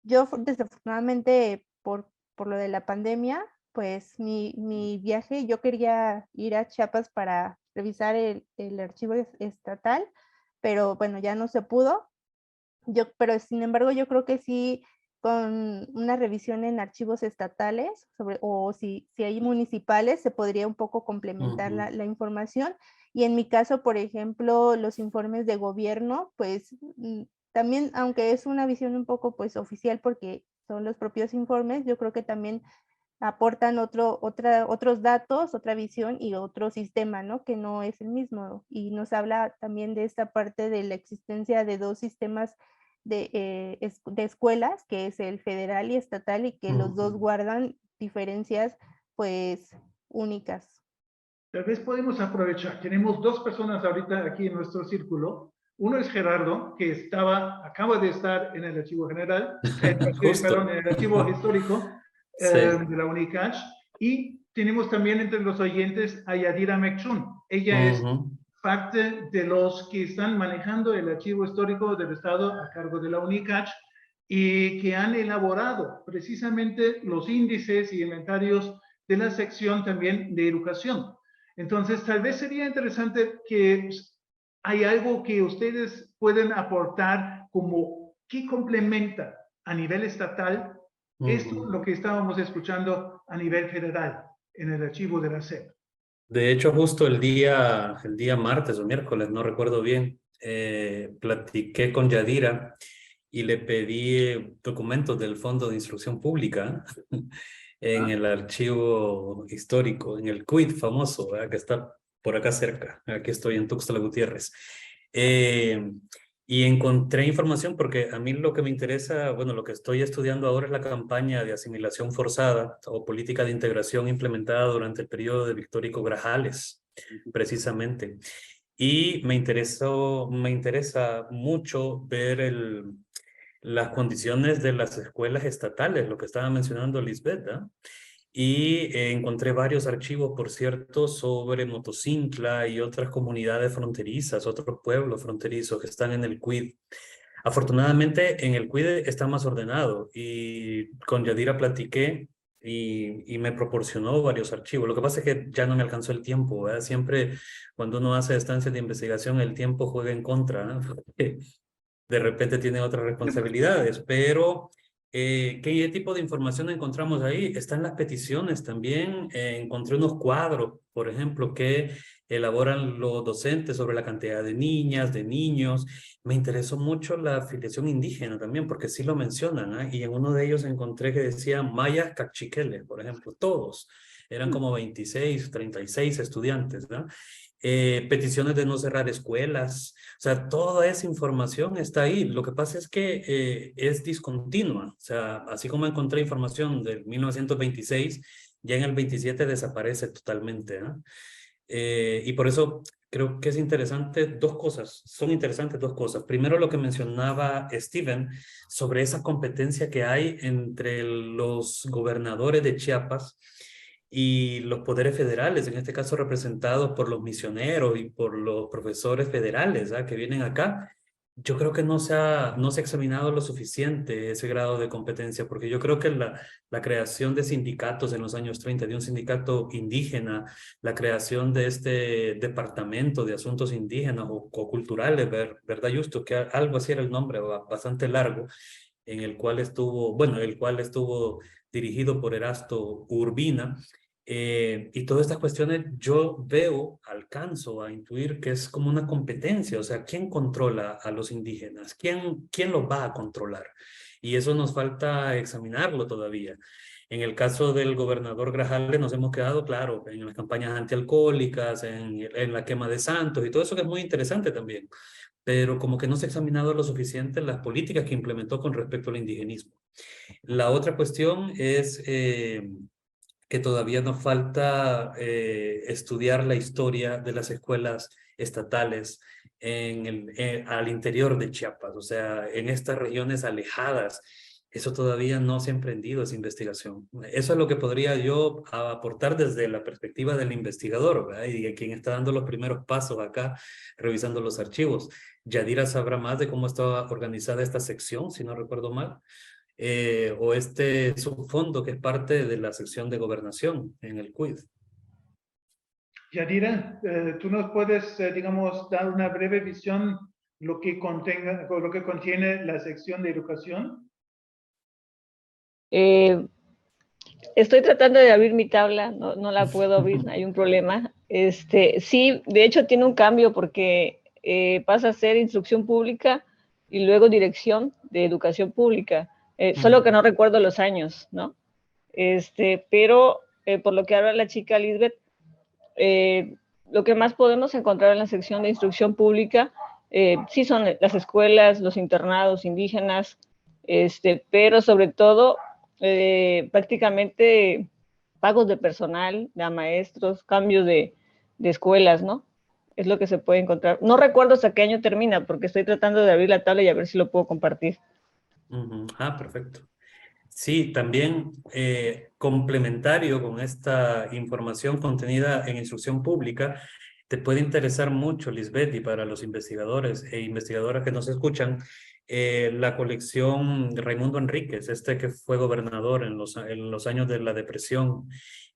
Yo desafortunadamente, por lo de la pandemia, pues mi viaje, yo quería ir a Chiapas para revisar el archivo estatal, pero bueno, ya no se pudo. Pero sin embargo, yo creo que sí, con una revisión en archivos estatales, o si hay municipales, se podría un poco complementar la información. Y en mi caso, por ejemplo, los informes de gobierno, pues también, aunque es una visión un poco pues oficial porque son los propios informes, yo creo que también aportan otros datos, otra visión y otro sistema, ¿no? Que no es el mismo. Y nos habla también de esta parte de la existencia de dos sistemas de escuelas, que es el federal y estatal, y que los dos guardan diferencias, pues, únicas. Tal vez podemos aprovechar. Tenemos dos personas ahorita aquí en nuestro círculo. Uno es Gerardo, que acaba de estar en el Archivo General, perdón, Justo. en el Archivo Histórico Sí. de la UNICACH. Y tenemos también entre los oyentes a Yadira Mekchun. Ella es Ujú. parte de los que están manejando el Archivo Histórico del Estado a cargo de la UNICACH y que han elaborado precisamente los índices y inventarios de la sección también de educación. Entonces, tal vez sería interesante que hay algo que ustedes pueden aportar como qué complementa a nivel estatal esto, lo que estábamos escuchando a nivel federal en el archivo de la SEP. De hecho, justo el día martes o miércoles, no recuerdo bien, platiqué con Yadira y le pedí documentos del Fondo de Instrucción Pública en el archivo histórico, en el CUID famoso, ¿verdad? Que está por acá cerca. Aquí estoy en Tuxtla Gutiérrez. Y encontré información porque a mí lo que me interesa, bueno, lo que estoy estudiando ahora es la campaña de asimilación forzada o política de integración implementada durante el periodo de Victor Hugo Grajales, precisamente. Y me interesa mucho ver las condiciones de las escuelas estatales, lo que estaba mencionando Lisbeth, ¿eh? Y encontré varios archivos, por cierto, sobre Motocintla y otras comunidades fronterizas, otros pueblos fronterizos que están en el CUID. Afortunadamente, en el CUID está más ordenado y con Yadira platiqué y me proporcionó varios archivos. Lo que pasa es que ya no me alcanzó el tiempo, ¿verdad? Siempre cuando uno hace estancias de investigación, el tiempo juega en contra, ¿no? Porque de repente tiene otras responsabilidades, pero ¿qué tipo de información encontramos ahí? Están las peticiones también. Encontré unos cuadros, por ejemplo, que elaboran los docentes sobre la cantidad de niñas, de niños. Me interesó mucho la afiliación indígena también, porque sí lo mencionan, ¿eh? Y en uno de ellos encontré que decía mayas cachiqueles, por ejemplo, todos. Eran como 26, 36 estudiantes, ¿no? Peticiones de no cerrar escuelas, o sea, toda esa información está ahí. Lo que pasa es que es discontinua, o sea, así como encontré información del 1926, ya en el 27 desaparece totalmente, ¿no? Y por eso creo que es interesante dos cosas, son interesantes dos cosas. Primero, lo que mencionaba Steven sobre esa competencia que hay entre los gobernadores de Chiapas y los poderes federales, en este caso representados por los misioneros y por los profesores federales, que vienen acá. Yo creo que no se ha examinado lo suficiente ese grado de competencia, porque yo creo que la creación de sindicatos en los años 30, de un sindicato indígena, la creación de este departamento de asuntos indígenas o culturales, ¿verdad, Justo? Que algo así era el nombre, bastante largo, en el cual estuvo dirigido por Erasto Urbina. Y todas estas cuestiones yo alcanzo a intuir que es como una competencia, o sea, ¿quién controla a los indígenas? ¿Quién los va a controlar? Y eso nos falta examinarlo todavía. En el caso del gobernador Grajales nos hemos quedado, claro, en las campañas antialcohólicas, en la quema de santos y todo eso que es muy interesante también, pero como que no se ha examinado lo suficiente las políticas que implementó con respecto al indigenismo. La otra cuestión es que todavía nos falta estudiar la historia de las escuelas estatales al interior de Chiapas, o sea, en estas regiones alejadas. Eso todavía no se ha emprendido, esa investigación. Eso es lo que podría yo aportar desde la perspectiva del investigador, ¿verdad? Y de quien está dando los primeros pasos acá, revisando los archivos. Yadira sabrá más de cómo está organizada esta sección, si no recuerdo mal. O este subfondo que es parte de la sección de gobernación en el CUID. Yadira, ¿tú nos puedes, digamos, dar una breve visión lo que contiene la sección de educación? Estoy tratando de abrir mi tabla, no la puedo abrir, hay un problema. Sí, de hecho tiene un cambio porque pasa a ser instrucción pública y luego dirección de educación pública. Solo que no recuerdo los años, ¿no? Pero por lo que habla la chica Lisbeth, lo que más podemos encontrar en la sección de instrucción pública sí son las escuelas, los internados indígenas, pero sobre todo prácticamente pagos de personal, de maestros, cambios de escuelas, ¿no? Es lo que se puede encontrar. No recuerdo hasta qué año termina, porque estoy tratando de abrir la tabla y a ver si lo puedo compartir. Perfecto. Sí, también complementario con esta información contenida en instrucción pública, te puede interesar mucho, Lisbeth, y para los investigadores e investigadoras que nos escuchan, la colección de Raimundo Enríquez, que fue gobernador en los años de la depresión.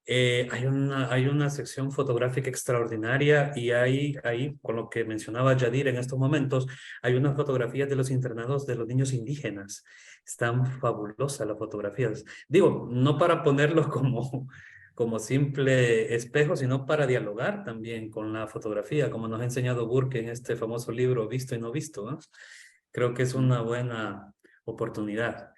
Hay una sección fotográfica extraordinaria y ahí, con lo que mencionaba Yadir en estos momentos, hay unas fotografías de los internados de los niños indígenas. Están fabulosas las fotografías. Digo, no para ponerlos como simple espejo, sino para dialogar también con la fotografía, como nos ha enseñado Burke en este famoso libro Visto y no visto, ¿no? Creo que es una buena oportunidad.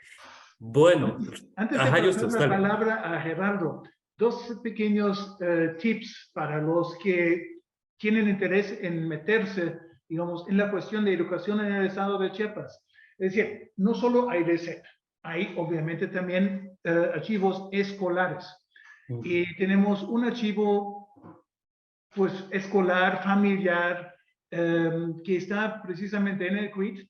Bueno, antes de pasar la palabra a Gerardo, dos pequeños tips para los que tienen interés en meterse, digamos, en la cuestión de educación en el estado de Chiapas. Es decir, no solo hay DCEP, hay obviamente también archivos escolares. Y tenemos un archivo, pues, escolar, familiar, que está precisamente en el CUID.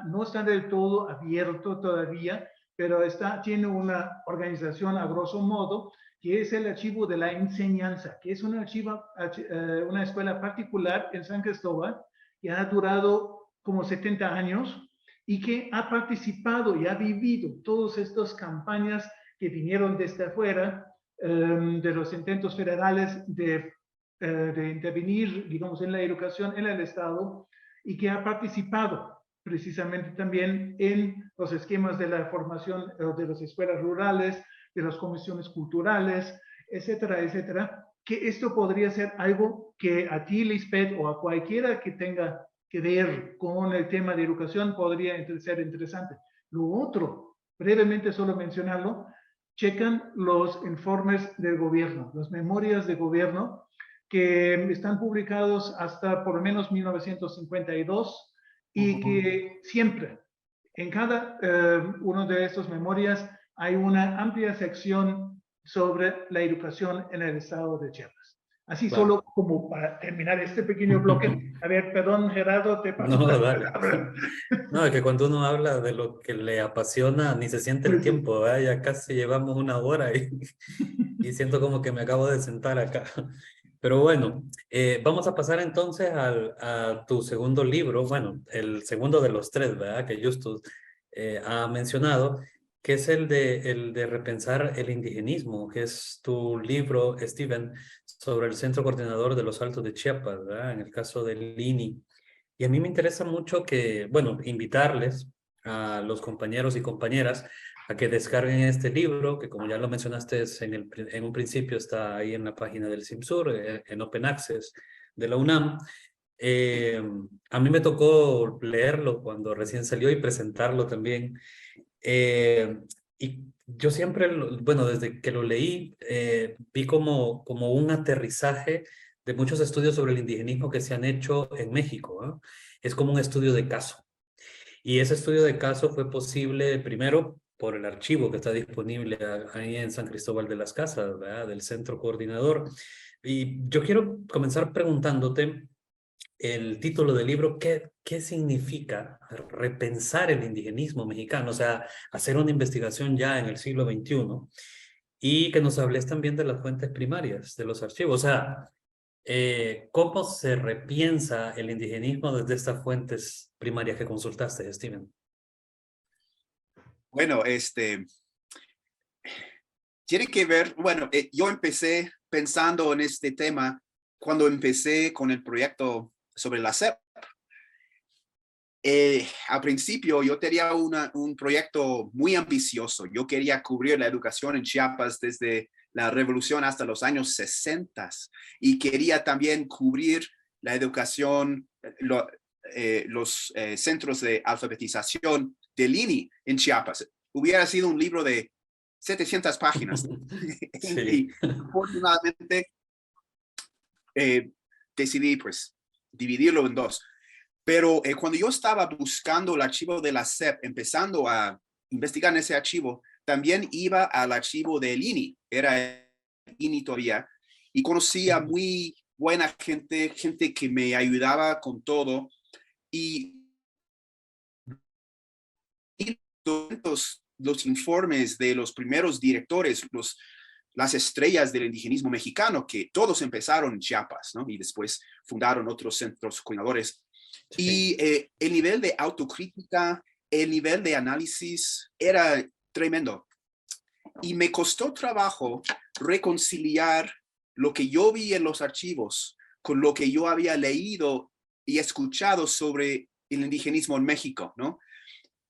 No está del todo abierto todavía, pero tiene una organización a grosso modo, que es el archivo de la enseñanza, que es una escuela particular en San Cristóbal, que ha durado como 70 años y que ha participado y ha vivido todas estas campañas que vinieron desde afuera, de los intentos federales de intervenir, digamos, en la educación en el Estado, y que ha participado precisamente también en los esquemas de la formación de las escuelas rurales, de las comisiones culturales, etcétera, etcétera, que esto podría ser algo que a ti, Lisbeth, o a cualquiera que tenga que ver con el tema de educación podría ser interesante. Lo otro, brevemente solo mencionarlo, checan los informes del gobierno, las memorias de gobierno, que están publicados hasta por lo menos 1952 y que siempre, en cada una de estas memorias, hay una amplia sección sobre la educación en el estado de Chiapas. Así Claro. solo como para terminar este pequeño bloque. A ver, perdón, Gerardo, te paso No, la dale. palabra. No, es que cuando uno habla de lo que le apasiona, ni se siente el Pues sí. tiempo, ¿verdad? Ya casi llevamos una hora y siento como que me acabo de sentar acá. Pero bueno, vamos a pasar entonces a tu segundo libro, bueno, el segundo de los tres, ¿verdad? Que Justus ha mencionado, que es el de repensar el indigenismo, que es tu libro, Steven, sobre el Centro Coordinador de los Altos de Chiapas, ¿verdad? En el caso del INI. Y a mí me interesa mucho que, bueno, invitarles a los compañeros y compañeras a que descarguen este libro, que como ya lo mencionaste en un principio está ahí en la página del CIMSUR, en Open Access de la UNAM. Eh, a mí me tocó leerlo cuando recién salió y presentarlo también. Eh, y yo siempre, bueno, desde que lo leí, vi como un aterrizaje de muchos estudios sobre el indigenismo que se han hecho en México, ¿no? Es como un estudio de caso. Y ese estudio de caso fue posible primero por el archivo que está disponible ahí en San Cristóbal de las Casas, ¿verdad? Del Centro Coordinador. Y yo quiero comenzar preguntándote el título del libro, ¿qué significa repensar el indigenismo mexicano? O sea, hacer una investigación ya en el siglo XXI y que nos hables también de las fuentes primarias, de los archivos. O sea, ¿cómo se repiensa el indigenismo desde estas fuentes primarias que consultaste, Steven? Bueno, tiene que ver, bueno, yo empecé pensando en este tema cuando empecé con el proyecto sobre la SEP. Al principio yo tenía un proyecto muy ambicioso. Yo quería cubrir la educación en Chiapas desde la revolución hasta los años 60 y quería también cubrir la educación, los centros de alfabetización del INI en Chiapas. Hubiera sido un libro de 700 páginas. Sí. Y afortunadamente decidí pues dividirlo en dos. Pero cuando yo estaba buscando el archivo de la SEP, empezando a investigar en ese archivo, también iba al archivo del INI, era INI todavía, y conocía muy buena gente que me ayudaba con todo. Y los informes de los primeros directores, las estrellas del indigenismo mexicano, que todos empezaron en Chiapas, ¿no? Y después fundaron otros centros coordinadores. Sí. Y el nivel de autocrítica, el nivel de análisis era tremendo. Y me costó trabajo reconciliar lo que yo vi en los archivos con lo que yo había leído y escuchado sobre el indigenismo en México, ¿no?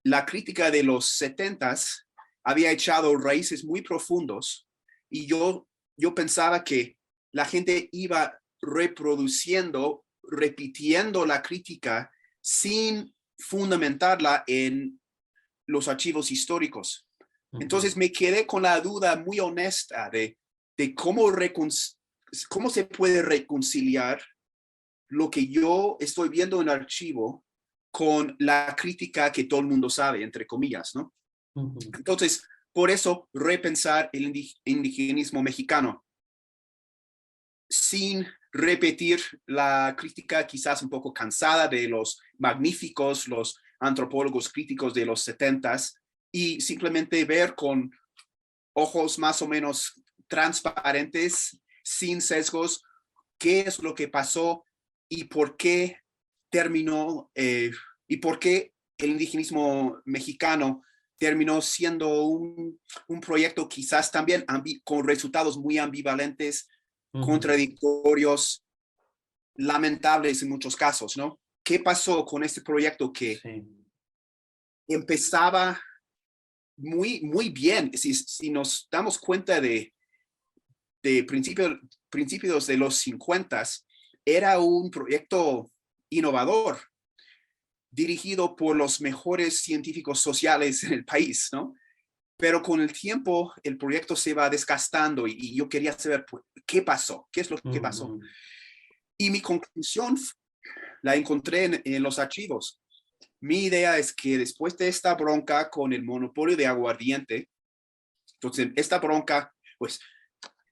La crítica de los 70s había echado raíces muy profundos y yo pensaba que la gente iba reproduciendo, repitiendo la crítica sin fundamentarla en los archivos históricos. Entonces me quedé con la duda muy honesta de cómo se puede reconciliar lo que yo estoy viendo en el archivo con la crítica que todo el mundo sabe, entre comillas, ¿no? Entonces, por eso, repensar el indigenismo mexicano sin repetir la crítica quizás un poco cansada de los magníficos, los antropólogos críticos de los 70s, y simplemente ver con ojos más o menos transparentes, sin sesgos, qué es lo que pasó y por qué terminó, y por qué el indigenismo mexicano terminó siendo un proyecto quizás también con resultados muy ambivalentes, contradictorios, lamentables en muchos casos, ¿no? ¿Qué pasó con este proyecto que empezaba muy, muy bien? Si nos damos cuenta de principios de los 50s, era un proyecto innovador, dirigido por los mejores científicos sociales en el país, ¿no? Pero con el tiempo el proyecto se va desgastando y yo quería saber qué pasó, qué es lo que pasó. Y mi conclusión la encontré en los archivos. Mi idea es que después de esta bronca con el monopolio de aguardiente, entonces esta bronca, pues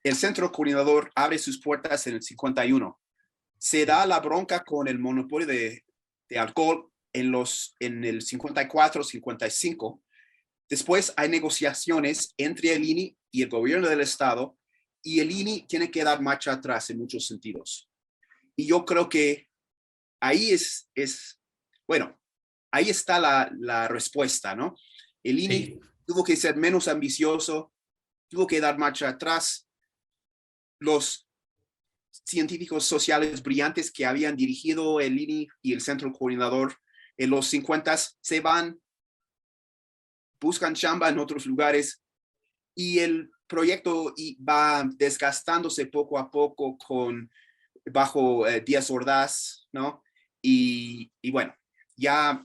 el centro coordinador abre sus puertas en el 51. Se da la bronca con el monopolio de alcohol en el 54, 55. Después hay negociaciones entre el INI y el gobierno del estado, y el INI tiene que dar marcha atrás en muchos sentidos. Y yo creo que ahí bueno, ahí está la respuesta, ¿no? El INI Sí. tuvo que ser menos ambicioso, tuvo que dar marcha atrás. Los científicos sociales brillantes que habían dirigido el INI y el centro coordinador en los 50 se van, buscan chamba en otros lugares, y el proyecto va desgastándose poco a poco bajo Díaz Ordaz, ¿no? Y bueno, ya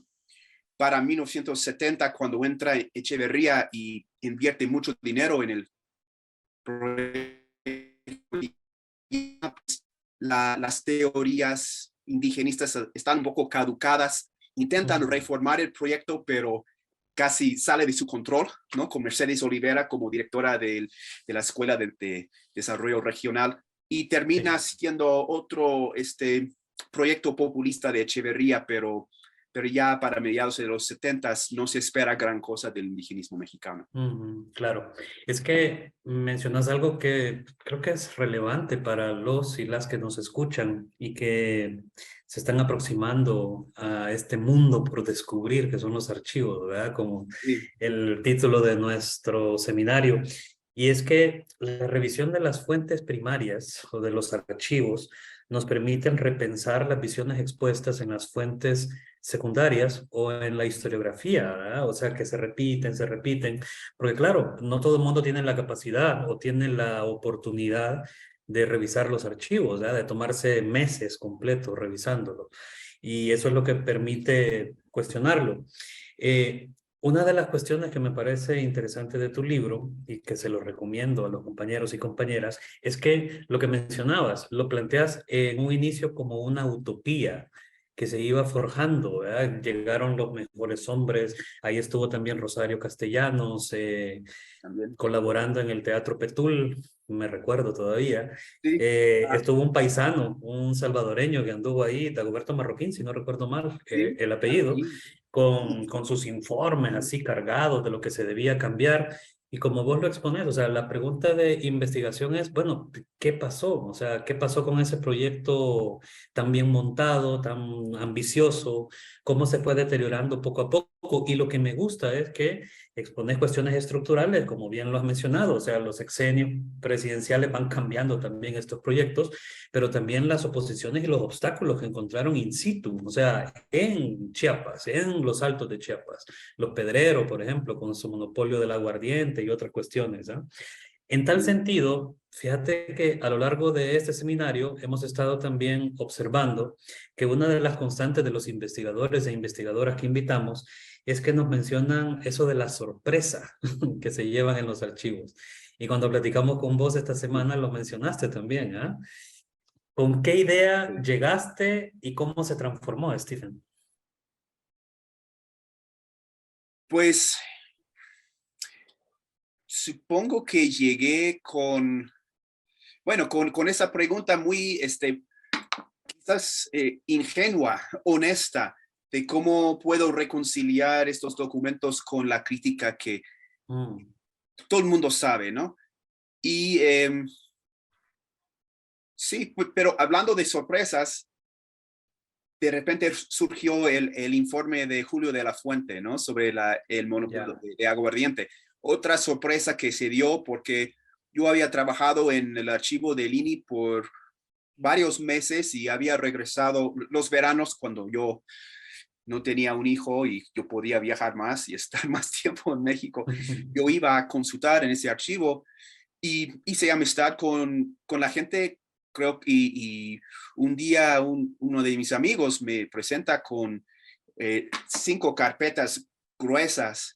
para 1970, cuando entra Echeverría y invierte mucho dinero en el proyecto, las teorías indigenistas están un poco caducadas. Intentan reformar el proyecto, pero casi sale de su control, ¿no? Con Mercedes Olivera como directora de la Escuela de Desarrollo Regional, y termina siendo otro proyecto populista de Echeverría, pero ya para mediados de los 70 no se espera gran cosa del indigenismo mexicano. Claro, es que mencionas algo que creo que es relevante para los y las que nos escuchan y que se están aproximando a este mundo por descubrir, que son los archivos, ¿verdad? Como Sí. el título de nuestro seminario. Y es que la revisión de las fuentes primarias o de los archivos nos permiten repensar las visiones expuestas en las fuentes secundarias o en la historiografía, ¿verdad? O sea, que se repiten, porque claro, no todo el mundo tiene la capacidad o tiene la oportunidad de revisar los archivos, ¿verdad? De tomarse meses completos revisándolo. Y eso es lo que permite cuestionarlo. Una de las cuestiones que me parece interesante de tu libro y que se lo recomiendo a los compañeros y compañeras es que lo que mencionabas, lo planteas en un inicio como una utopía que se iba forjando, ¿verdad? Llegaron los mejores hombres, ahí estuvo también Rosario Castellanos, También. colaborando en el Teatro Petul, me recuerdo todavía. Sí. Estuvo un paisano, un salvadoreño que anduvo ahí, Dagoberto Marroquín, si no recuerdo mal, Sí. el apellido, con sus informes así cargados de lo que se debía cambiar. Y como vos lo exponés, o sea, la pregunta de investigación es, bueno, ¿qué pasó? O sea, ¿qué pasó con ese proyecto tan bien montado, tan ambicioso? ¿Cómo se fue deteriorando poco a poco? Y lo que me gusta es que expones cuestiones estructurales, como bien lo has mencionado, o sea, los sexenios presidenciales van cambiando también estos proyectos, pero también las oposiciones y los obstáculos que encontraron in situ, o sea, en Chiapas, en los Altos de Chiapas, los Pedreros, por ejemplo, con su monopolio del aguardiente y otras cuestiones, ¿eh? En tal sentido, fíjate que a lo largo de este seminario hemos estado también observando que una de las constantes de los investigadores e investigadoras que invitamos es que nos mencionan eso de la sorpresa que se llevan en los archivos. Y cuando platicamos con vos esta semana lo mencionaste también, ¿eh? ¿Con qué idea llegaste y cómo se transformó, Stephen? Pues supongo que llegué con esa pregunta muy, quizás ingenua, honesta, de cómo puedo reconciliar estos documentos con la crítica que todo el mundo sabe, ¿no? Y sí, pero hablando de sorpresas, de repente surgió el informe de Julio de la Fuente, ¿no? Sobre el monopolio de aguardiente. Otra sorpresa que se dio porque yo había trabajado en el archivo del INI por varios meses y había regresado los veranos cuando yo no tenía un hijo y yo podía viajar más y estar más tiempo en México. Yo iba a consultar en ese archivo y hice amistad con la gente, creo, y un día uno de mis amigos me presenta con 5 carpetas gruesas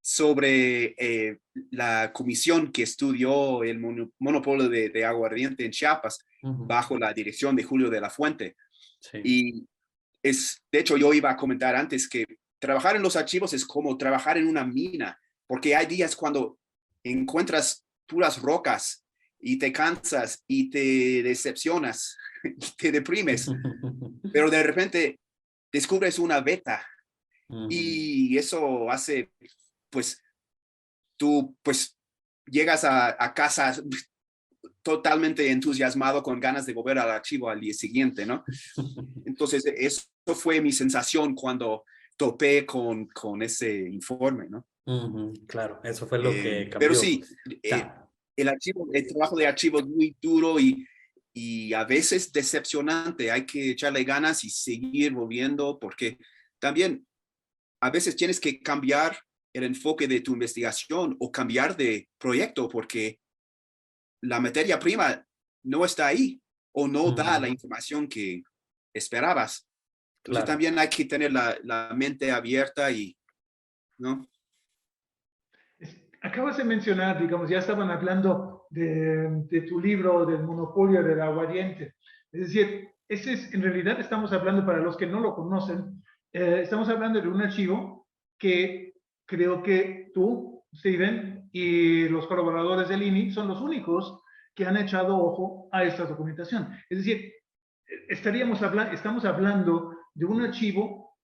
sobre la comisión que estudió el monopolio de aguardiente en Chiapas bajo la dirección de Julio de la Fuente. Sí. Y de hecho, yo iba a comentar antes que trabajar en los archivos es como trabajar en una mina, porque hay días cuando encuentras puras rocas y te cansas y te decepcionas y te deprimes, pero de repente descubres una beta y eso hace, pues, tú, pues, llegas a casa totalmente entusiasmado con ganas de volver al archivo al día siguiente, ¿no? Entonces, eso fue mi sensación cuando topé con ese informe, ¿no? Claro, eso fue lo que Pero cambió. sí, el trabajo de archivo es muy duro y a veces decepcionante. Hay que echarle ganas y seguir volviendo porque también a veces tienes que cambiar el enfoque de tu investigación o cambiar de proyecto porque la materia prima no está ahí o no da la información que esperabas. Entonces Claro. también hay que tener la mente abierta y, ¿no? Acabas de mencionar, digamos, ya estaban hablando de tu libro del monopolio del aguardiente. Es decir, ese es, en realidad estamos hablando, para los que no lo conocen, estamos hablando de un archivo que creo que tú, Steven, y los colaboradores del INI son los únicos que han echado ojo a esta documentación. Es decir, estamos hablando de un archivo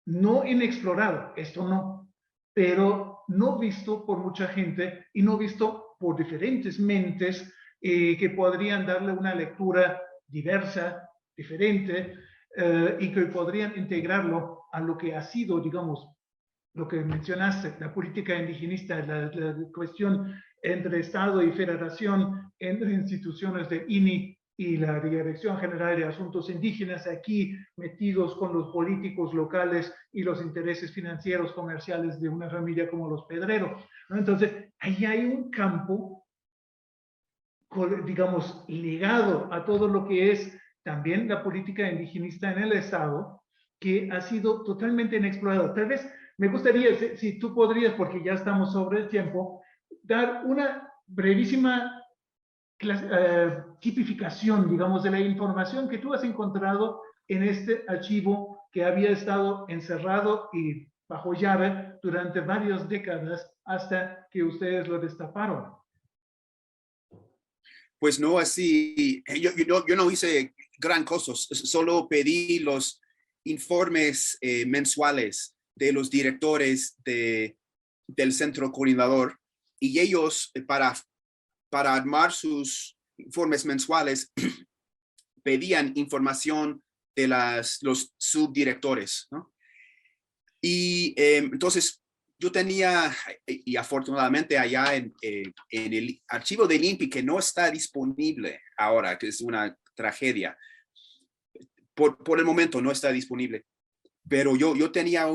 no inexplorado, esto no, pero no visto por mucha gente y no visto por diferentes mentes que podrían darle una lectura diversa, diferente, y que podrían integrarlo a lo que ha sido, digamos, lo que mencionaste, la política indigenista, la cuestión entre Estado y Federación, entre instituciones de INI y la Dirección General de Asuntos Indígenas, aquí metidos con los políticos locales y los intereses financieros comerciales de una familia como los Pedrero, ¿no? Entonces, ahí hay un campo, digamos, ligado a todo lo que es también la política indigenista en el Estado, que ha sido totalmente inexplorado. Tal vez me gustaría, si tú podrías, porque ya estamos sobre el tiempo, dar una brevísima tipificación, digamos, de la información que tú has encontrado en este archivo que había estado encerrado y bajo llave durante varias décadas hasta que ustedes lo destaparon. Pues no así, yo no hice gran cosa, solo pedí los informes mensuales de los directores del centro coordinador y ellos para armar sus informes mensuales pedían información de los subdirectores, ¿no? Y entonces yo tenía, y afortunadamente allá en el archivo del INPI, que no está disponible ahora, que es una tragedia, por el momento no está disponible, pero yo tenía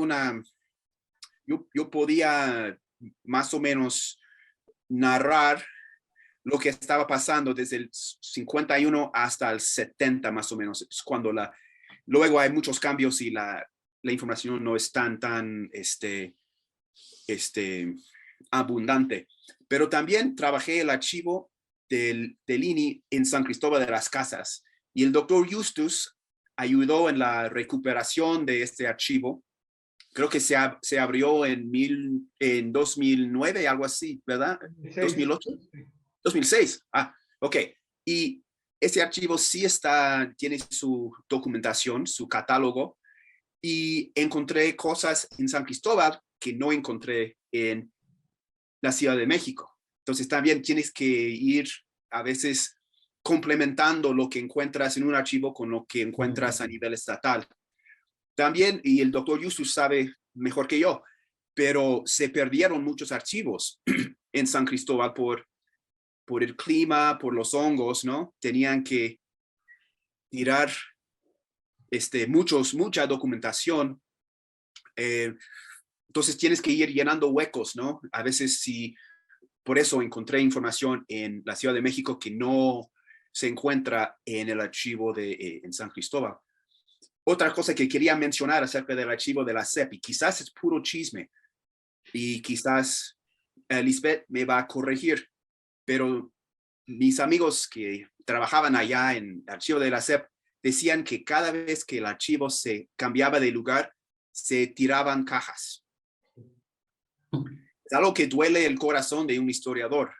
yo podía más o menos narrar lo que estaba pasando desde el 51 hasta el 70 más o menos, es cuando luego hay muchos cambios y la información no es tan abundante. Pero también trabajé el archivo del INI en San Cristóbal de las Casas y el doctor Justus ayudó en la recuperación de este archivo. Creo que se abrió en 2009, algo así, ¿verdad? 2008, 2006. Ok. Y ese archivo sí tiene su documentación, su catálogo, y encontré cosas en San Cristóbal que no encontré en la Ciudad de México. Entonces también tienes que ir a veces complementando lo que encuentras en un archivo con lo que encuentras a nivel estatal. También, y el doctor Justus sabe mejor que yo, pero se perdieron muchos archivos en San Cristóbal por el clima, por los hongos, ¿no? Tenían que tirar mucha documentación. Entonces tienes que ir llenando huecos, ¿no? A veces por eso encontré información en la Ciudad de México que no se encuentra en el archivo en San Cristóbal. Otra cosa que quería mencionar acerca del archivo de la CEP, y quizás es puro chisme, y quizás Lisbeth me va a corregir, pero mis amigos que trabajaban allá en el archivo de la CEP decían que cada vez que el archivo se cambiaba de lugar, se tiraban cajas. Es algo que duele el corazón de un historiador,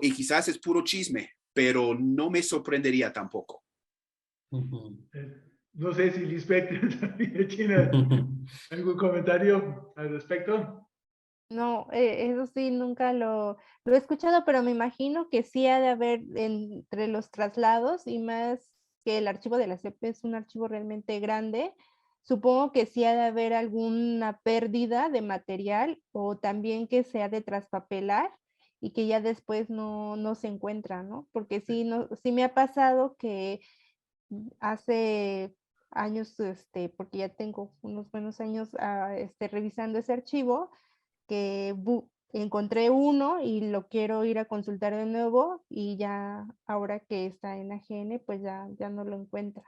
y quizás es puro chisme, pero no me sorprendería tampoco. No sé si Lisbeth tiene algún comentario al respecto. No, eso sí, nunca lo he escuchado, pero me imagino que sí ha de haber entre los traslados y más que el archivo de la CEP es un archivo realmente grande. Supongo que sí ha de haber alguna pérdida de material o también que se ha de traspapelar y que ya después no se encuentra, ¿no? Porque sí, no, sí me ha pasado que hace años, porque ya tengo unos buenos años revisando ese archivo, que encontré uno y lo quiero ir a consultar de nuevo y ya ahora que está en AGN, pues ya no lo encuentra.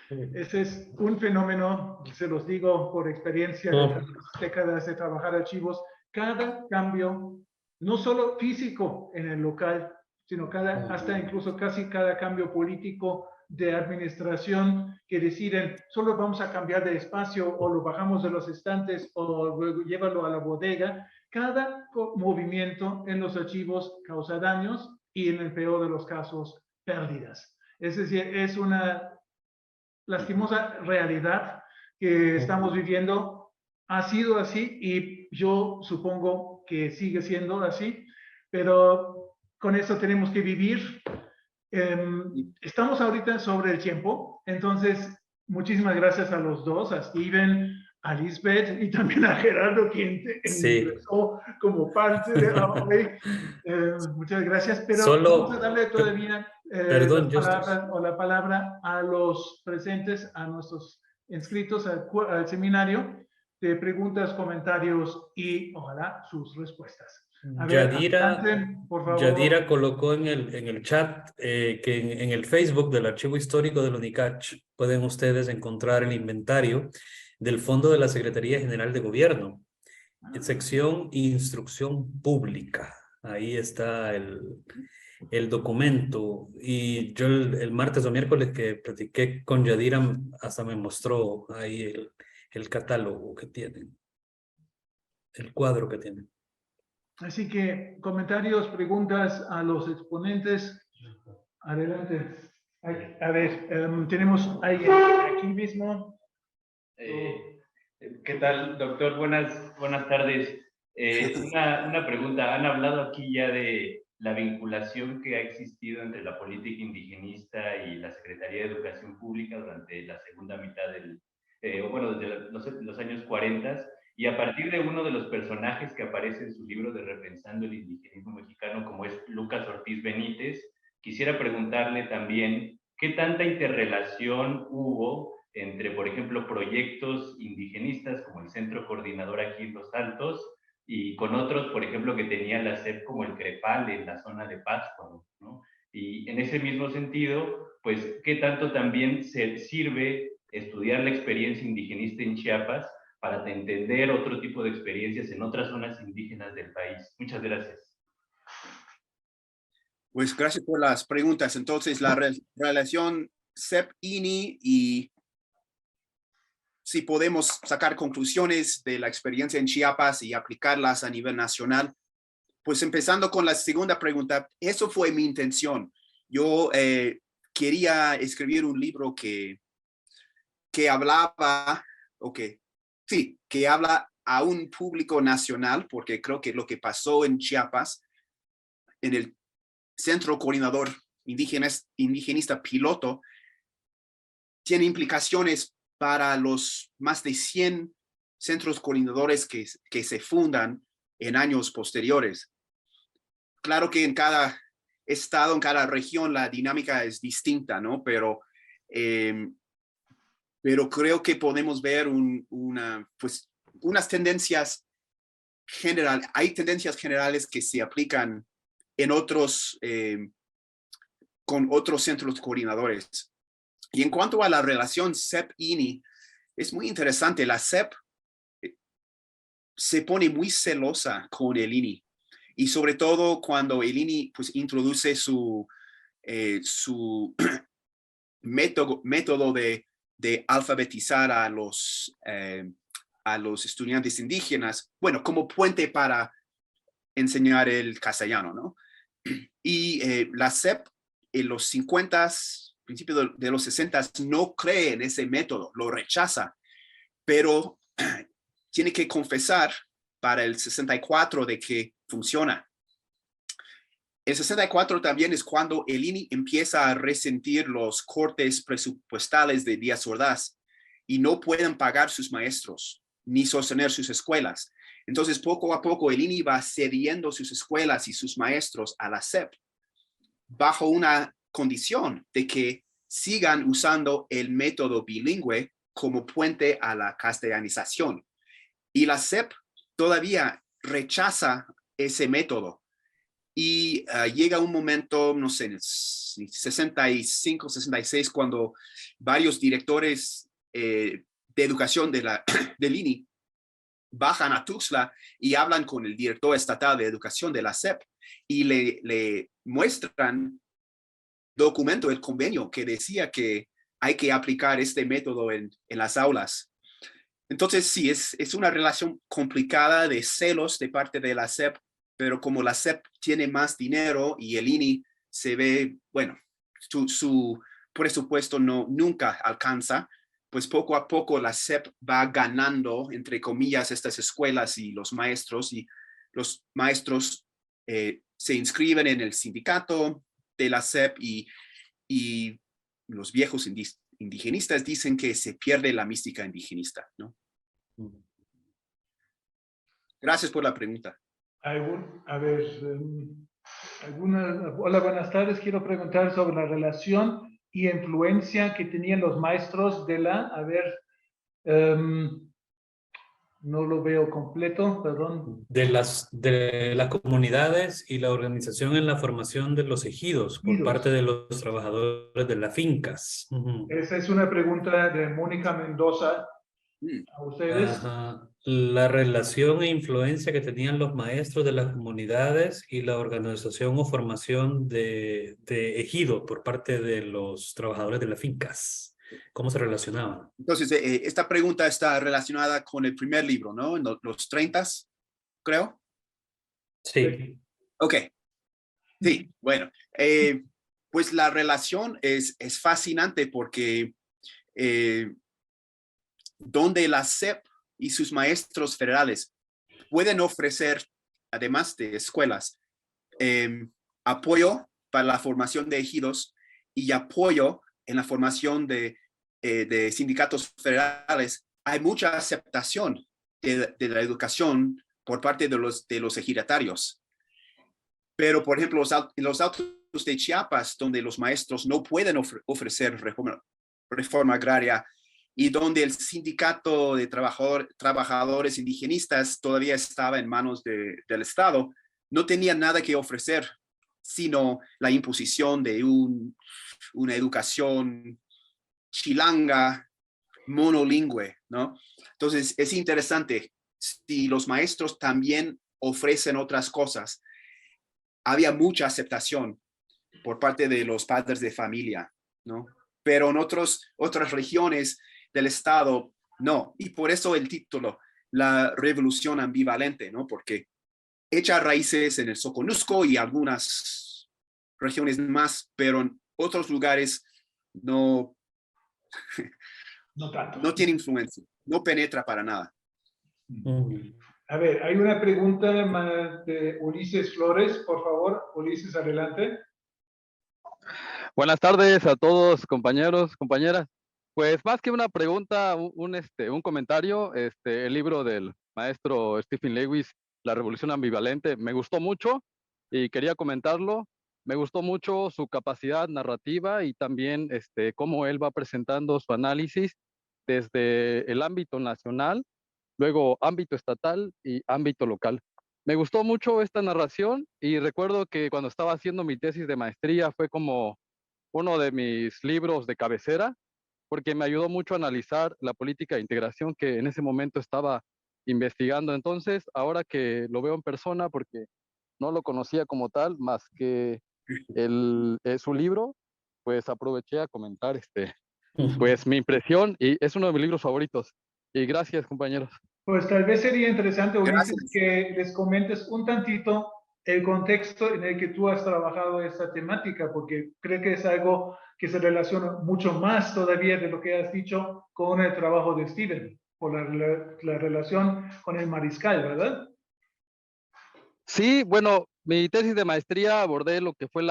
Ese es un fenómeno, se los digo por experiencia de décadas de trabajar archivos. Cada cambio, no solo físico en el local, sino hasta incluso casi cada cambio político de administración que deciden solo vamos a cambiar de espacio o lo bajamos de los estantes o luego llévalo a la bodega. Cada movimiento en los archivos causa daños y en el peor de los casos pérdidas. Es decir, es una lastimosa realidad que estamos viviendo. Ha sido así y yo supongo que sigue siendo así, pero con eso tenemos que vivir. Estamos ahorita sobre el tiempo, entonces muchísimas gracias a los dos, a Steven, a Lisbeth y también a Gerardo, quien ingresó como parte de hoy. Muchas gracias, pero Solo, vamos a darle todavía perdón, la palabra a los presentes, a nuestros inscritos al seminario, de preguntas, comentarios y ojalá sus respuestas. A ver, por favor. Yadira colocó en el chat que en el Facebook del Archivo Histórico del UNICACH pueden ustedes encontrar el inventario del Fondo de la Secretaría General de Gobierno, sección Instrucción Pública. Ahí está el documento. Y yo el martes o miércoles que platiqué con Yadira, hasta me mostró ahí el catálogo que tienen, el cuadro que tienen. Así que comentarios, preguntas a los exponentes. Adelante. A ver, tenemos alguien aquí mismo. ¿Qué tal, doctor? Buenas tardes. Una pregunta. Han hablado aquí ya de la vinculación que ha existido entre la política indigenista y la Secretaría de Educación Pública durante la segunda mitad desde los años 40. Y a partir de uno de los personajes que aparece en su libro de Repensando el Indigenismo Mexicano, como es Lucas Ortiz Benítez, quisiera preguntarle también qué tanta interrelación hubo entre, por ejemplo, proyectos indigenistas como el Centro Coordinador aquí en Los Altos y con otros, por ejemplo, que tenía la SEP como el CREPAL en la zona de Pátzcuaro, ¿no? Y en ese mismo sentido, pues, ¿qué tanto también se sirve estudiar la experiencia indigenista en Chiapas para entender otro tipo de experiencias en otras zonas indígenas del país? Muchas gracias. Pues gracias por las preguntas. Entonces, la relación CEP-INI y si podemos sacar conclusiones de la experiencia en Chiapas y aplicarlas a nivel nacional. Pues empezando con la segunda pregunta, eso fue mi intención. Yo quería escribir un libro que hablaba, que habla a un público nacional, porque creo que lo que pasó en Chiapas, en el Centro Coordinador Indigenista Piloto, tiene implicaciones para los más de 100 centros coordinadores que se fundan en años posteriores. Claro que en cada estado, en cada región, la dinámica es distinta, ¿no? Pero creo que podemos ver unas tendencias generales. Hay tendencias generales que se aplican en otros, con otros centros coordinadores. Y en cuanto a la relación CEP-INI, es muy interesante. La CEP se pone muy celosa con el INI. Y sobre todo cuando el INI pues, introduce su método de alfabetizar a los estudiantes indígenas, bueno, como puente para enseñar el castellano, ¿no? Y la SEP en los 50s, principios de los 60s, no cree en ese método, lo rechaza, pero tiene que confesar para el 64 de que funciona. El 64 también es cuando el INE empieza a resentir los cortes presupuestales de Díaz Ordaz y no pueden pagar sus maestros ni sostener sus escuelas. Entonces, poco a poco, el INE va cediendo sus escuelas y sus maestros a la SEP bajo una condición de que sigan usando el método bilingüe como puente a la castellanización. Y la SEP todavía rechaza ese método. Y llega un momento, no sé, en el 65, 66, cuando varios directores de educación del INE bajan a Tuxtla y hablan con el director estatal de educación de la SEP y le muestran documento, el convenio que decía que hay que aplicar este método en las aulas. Entonces, sí, es una relación complicada de celos de parte de la SEP, pero como la SEP tiene más dinero y el INE se ve, bueno, su presupuesto nunca alcanza, pues poco a poco la SEP va ganando, entre comillas, estas escuelas y los maestros se inscriben en el sindicato de la SEP y los viejos indigenistas dicen que se pierde la mística indigenista, ¿no? Gracias por la pregunta. Hola, buenas tardes. Quiero preguntar sobre la relación y influencia que tenían los maestros de no lo veo completo, perdón. De las comunidades y la organización en la formación de los ejidos por Ejidos. parte de los trabajadores de las fincas. Esa es una pregunta de Mónica Mendoza a ustedes. Ajá. La relación e influencia que tenían los maestros de las comunidades y la organización o formación de ejido por parte de los trabajadores de las fincas. ¿Cómo se relacionaban? Entonces, esta pregunta está relacionada con el primer libro, ¿no? En los 30s, creo. Sí. Ok. Sí, bueno. Pues la relación es fascinante porque donde la SEP y sus maestros federales pueden ofrecer, además de escuelas, apoyo para la formación de ejidos y apoyo en la formación de sindicatos federales, hay mucha aceptación de la educación por parte de los ejidatarios. Pero, por ejemplo, en los altos de Chiapas, donde los maestros no pueden ofrecer reforma agraria y donde el sindicato de trabajadores indigenistas todavía estaba en manos del Estado, no tenía nada que ofrecer sino la imposición de una educación chilanga, monolingüe, ¿no? Entonces, es interesante, si los maestros también ofrecen otras cosas, había mucha aceptación por parte de los padres de familia, ¿no? Pero en otras regiones del Estado, no. Y por eso el título, La Revolución Ambivalente, ¿no? Porque echa raíces en el Soconusco y algunas regiones más, pero en otros lugares no tiene influencia, no penetra para nada. A ver, hay una pregunta de Ulises Flores, por favor. Ulises, adelante. Buenas tardes a todos, compañeros, compañeras. Pues más que una pregunta, un comentario, el libro del maestro Stephen Lewis, La Revolución Ambivalente, me gustó mucho y quería comentarlo. Me gustó mucho su capacidad narrativa y también cómo él va presentando su análisis desde el ámbito nacional, luego ámbito estatal y ámbito local. Me gustó mucho esta narración y recuerdo que cuando estaba haciendo mi tesis de maestría fue como uno de mis libros de cabecera, porque me ayudó mucho a analizar la política de integración que en ese momento estaba investigando. Entonces, ahora que lo veo en persona, porque no lo conocía como tal, más que su libro, pues aproveché a comentar pues mi impresión y es uno de mis libros favoritos. Y gracias, compañeros. Pues tal vez sería interesante, Ulises, Gracias. que les comentes un tantito el contexto en el que tú has trabajado esta temática, porque creo que es algo que se relaciona mucho más todavía de lo que has dicho con el trabajo de Steven, por la relación con el mariscal, ¿verdad? Sí, bueno, mi tesis de maestría abordé lo que fue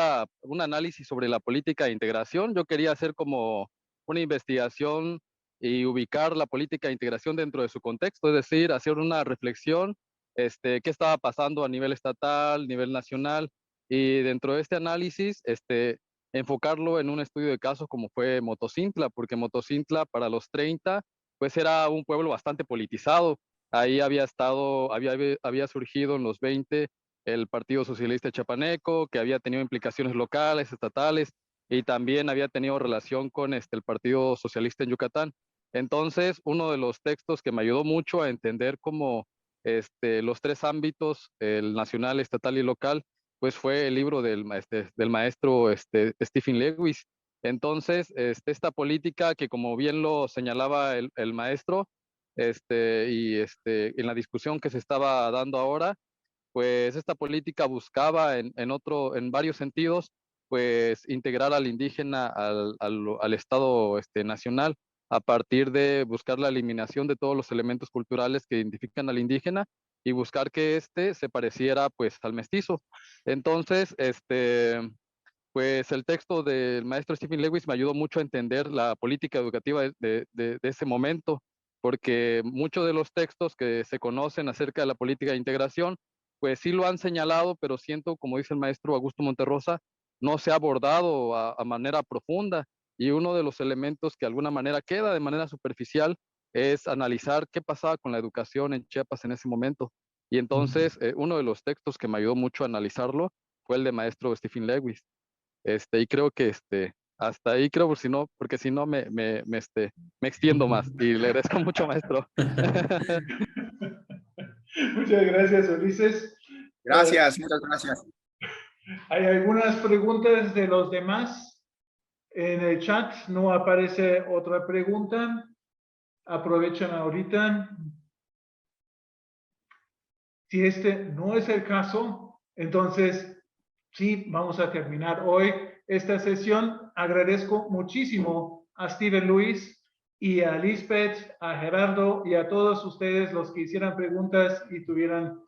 un análisis sobre la política de integración. Yo quería hacer como una investigación y ubicar la política de integración dentro de su contexto, es decir, hacer una reflexión, qué estaba pasando a nivel estatal, nivel nacional, y dentro de este análisis, enfocarlo en un estudio de casos como fue Motocintla, porque Motocintla para los 30, pues era un pueblo bastante politizado. Ahí había surgido en los 20 el Partido Socialista Chapaneco, que había tenido implicaciones locales, estatales, y también había tenido relación con el Partido Socialista en Yucatán. Entonces, uno de los textos que me ayudó mucho a entender cómo los tres ámbitos, el nacional, estatal y local, pues fue el libro del maestro Stephen Lewis. Entonces, esta política que, como bien lo señalaba el maestro, en la discusión que se estaba dando ahora, pues esta política buscaba en varios sentidos, pues integrar al indígena al Estado nacional a partir de buscar la eliminación de todos los elementos culturales que identifican al indígena y buscar que se pareciera pues al mestizo. Entonces, pues el texto del maestro Stephen Lewis me ayudó mucho a entender la política educativa de ese momento, porque muchos de los textos que se conocen acerca de la política de integración, pues sí lo han señalado, pero siento, como dice el maestro Augusto Monterrosa, no se ha abordado a manera profunda, y uno de los elementos que de alguna manera queda de manera superficial es analizar qué pasaba con la educación en Chiapas en ese momento. Y entonces, uno de los textos que me ayudó mucho a analizarlo fue el de maestro Stephen Lewis. Y creo que hasta ahí creo, porque si no me extiendo más. Y le agradezco mucho, maestro. Muchas gracias, Ulises. Gracias, muchas gracias. Hay algunas preguntas de los demás en el chat. No aparece otra pregunta. Aprovechan ahorita. Si este no es el caso, entonces sí, vamos a terminar hoy esta sesión. Agradezco muchísimo a Steven Lewis y a Lisbeth, a Gerardo y a todos ustedes los que hicieran preguntas y tuvieran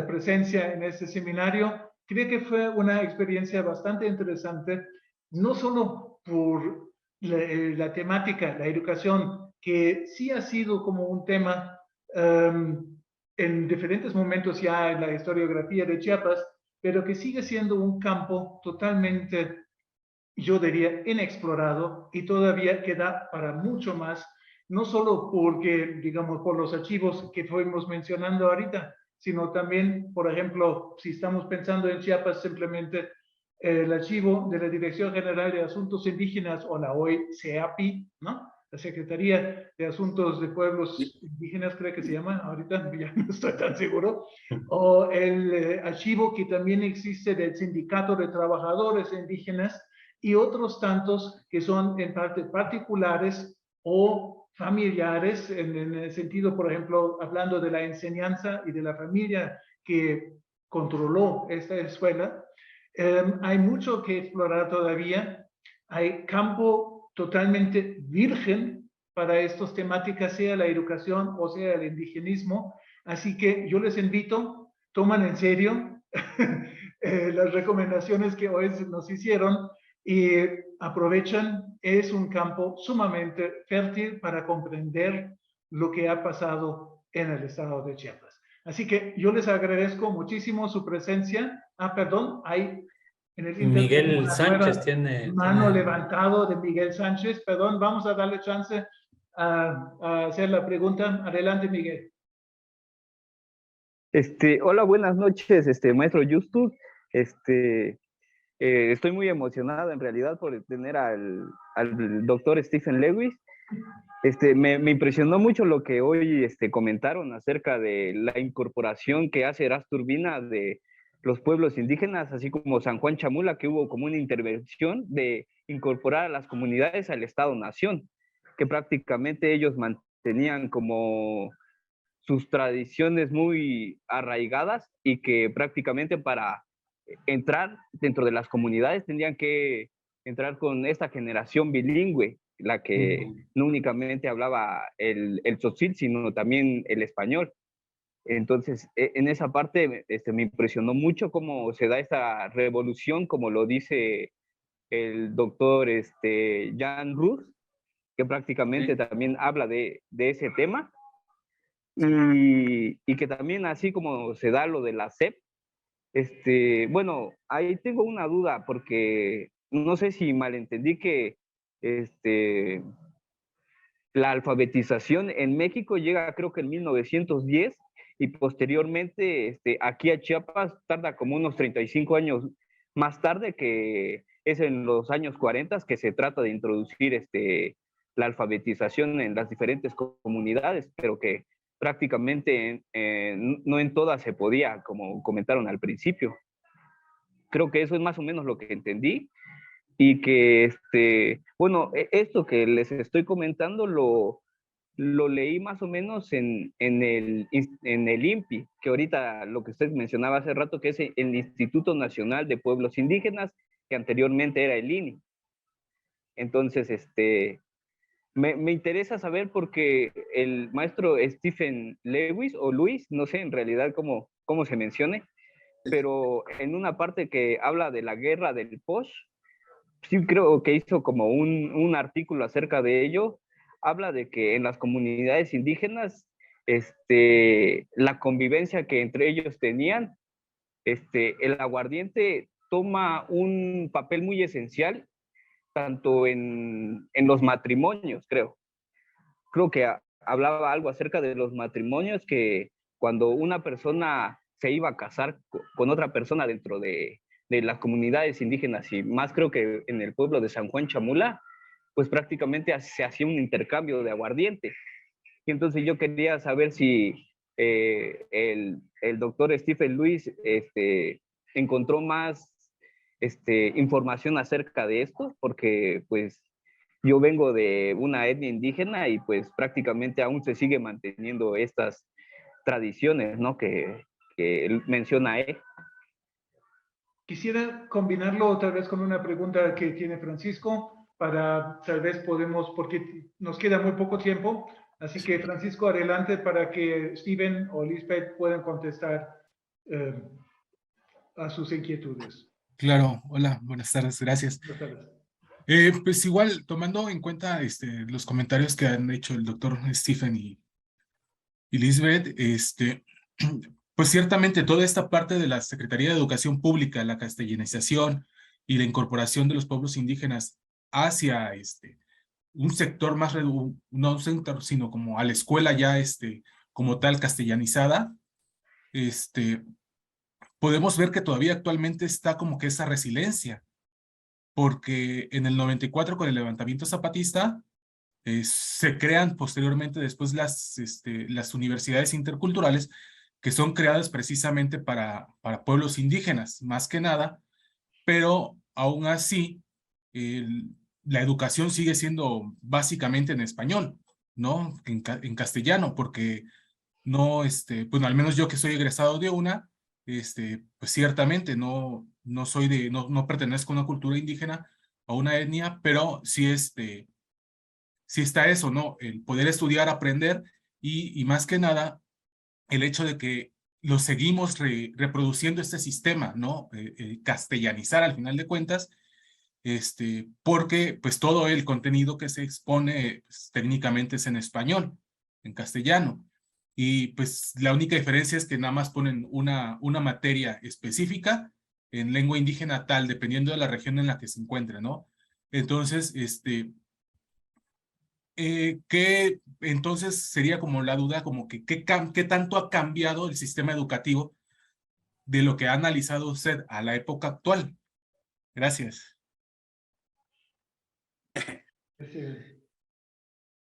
presencia en este seminario. Creo que fue una experiencia bastante interesante, no solo por la temática, la educación, que sí ha sido como un tema en diferentes momentos ya en la historiografía de Chiapas, pero que sigue siendo un campo totalmente, yo diría, inexplorado y todavía queda para mucho más, no solo porque, digamos, por los archivos que fuimos mencionando ahorita, sino también, por ejemplo, si estamos pensando en Chiapas, simplemente el archivo de la Dirección General de Asuntos Indígenas, o la hoy CEAPI, ¿no? La Secretaría de Asuntos de Pueblos Indígenas, creo que se llama, ahorita ya no estoy tan seguro, o el archivo que también existe del Sindicato de Trabajadores Indígenas, y otros tantos que son en parte particulares o familiares, en el sentido, por ejemplo, hablando de la enseñanza y de la familia que controló esta escuela. Hay mucho que explorar todavía. Hay campo totalmente virgen para estas temáticas, sea la educación o sea el indigenismo. Así que yo les invito, toman en serio las recomendaciones que hoy nos hicieron y aprovechan. Es un campo sumamente fértil para comprender lo que ha pasado en el estado de Chiapas. Así que yo les agradezco muchísimo su presencia. Perdón, hay en el Miguel Sánchez tiene mano levantado de Miguel Sánchez. Perdón, vamos a darle chance a hacer la pregunta. Adelante, Miguel. Hola, buenas noches, maestro Justus. Estoy muy emocionado en realidad por tener al doctor Stephen Lewis. Me impresionó mucho lo que hoy comentaron acerca de la incorporación que hace Erasto Urbina de los pueblos indígenas, así como San Juan Chamula, que hubo como una intervención de incorporar a las comunidades al Estado-Nación, que prácticamente ellos mantenían como sus tradiciones muy arraigadas y que prácticamente para entrar dentro de las comunidades tendrían que entrar con esta generación bilingüe, la que no únicamente hablaba el tzotzil, sino también el español. Entonces, en esa parte me impresionó mucho cómo se da esta revolución, como lo dice el doctor Jan Rus, que prácticamente también habla de ese tema, y que también así como se da lo de la SEP, bueno, ahí tengo una duda, porque no sé si malentendí que la alfabetización en México llega creo que en 1910 y posteriormente aquí a Chiapas tarda como unos 35 años más tarde, que es en los años 40 que se trata de introducir la alfabetización en las diferentes comunidades, pero que prácticamente no en todas se podía, como comentaron al principio. Creo que eso es más o menos lo que entendí, y que, bueno, esto que les estoy comentando lo leí más o menos en el INPI, que ahorita lo que usted mencionaba hace rato, que es el Instituto Nacional de Pueblos Indígenas, que anteriormente era el INI. Entonces, me interesa saber porque el maestro Stephen Lewis, o Luis, no sé en realidad cómo se mencione, pero en una parte que habla de la guerra del Posh, sí creo que hizo como un artículo acerca de ello. Habla de que en las comunidades indígenas, la convivencia que entre ellos tenían, el aguardiente toma un papel muy esencial, tanto en los matrimonios, creo. Creo que hablaba algo acerca de los matrimonios, que cuando una persona se iba a casar con otra persona dentro de las comunidades indígenas, y más creo que en el pueblo de San Juan Chamula, pues prácticamente se hacía un intercambio de aguardiente. Y entonces yo quería saber si el doctor Stephen Lewis encontró más información acerca de esto, porque pues yo vengo de una etnia indígena y pues prácticamente aún se sigue manteniendo estas tradiciones, ¿no? Que menciona él. Quisiera combinarlo otra vez con una pregunta que tiene Francisco, para tal vez podemos, porque nos queda muy poco tiempo, así que Francisco, adelante para que Steven o Lisbeth puedan contestar a sus inquietudes. Claro, hola, buenas tardes, gracias. Buenas tardes. Pues igual, tomando en cuenta los comentarios que han hecho el doctor Stephen y Lisbeth, pues ciertamente toda esta parte de la Secretaría de Educación Pública, la castellanización y la incorporación de los pueblos indígenas hacia un sector más, no un sector, sino como a la escuela ya como tal castellanizada, podemos ver que todavía actualmente está como que esa resiliencia, porque en el 94 con el levantamiento zapatista se crean posteriormente después las universidades interculturales, que son creadas precisamente para pueblos indígenas, más que nada, pero aún así la educación sigue siendo básicamente en español, ¿no? En castellano, porque no, bueno, al menos yo que soy egresado de una, pues ciertamente no soy no pertenezco a una cultura indígena, a una etnia, pero sí sí está eso, ¿no? El poder estudiar, aprender y más que nada el hecho de que lo seguimos reproduciendo este sistema, ¿no? Castellanizar al final de cuentas, porque pues todo el contenido que se expone pues, técnicamente es en español, en castellano. Y pues la única diferencia es que nada más ponen una materia específica en lengua indígena tal, dependiendo de la región en la que se encuentre, ¿no? Entonces, que entonces sería como la duda, como que ¿qué tanto ha cambiado el sistema educativo de lo que ha analizado usted a la época actual? Gracias.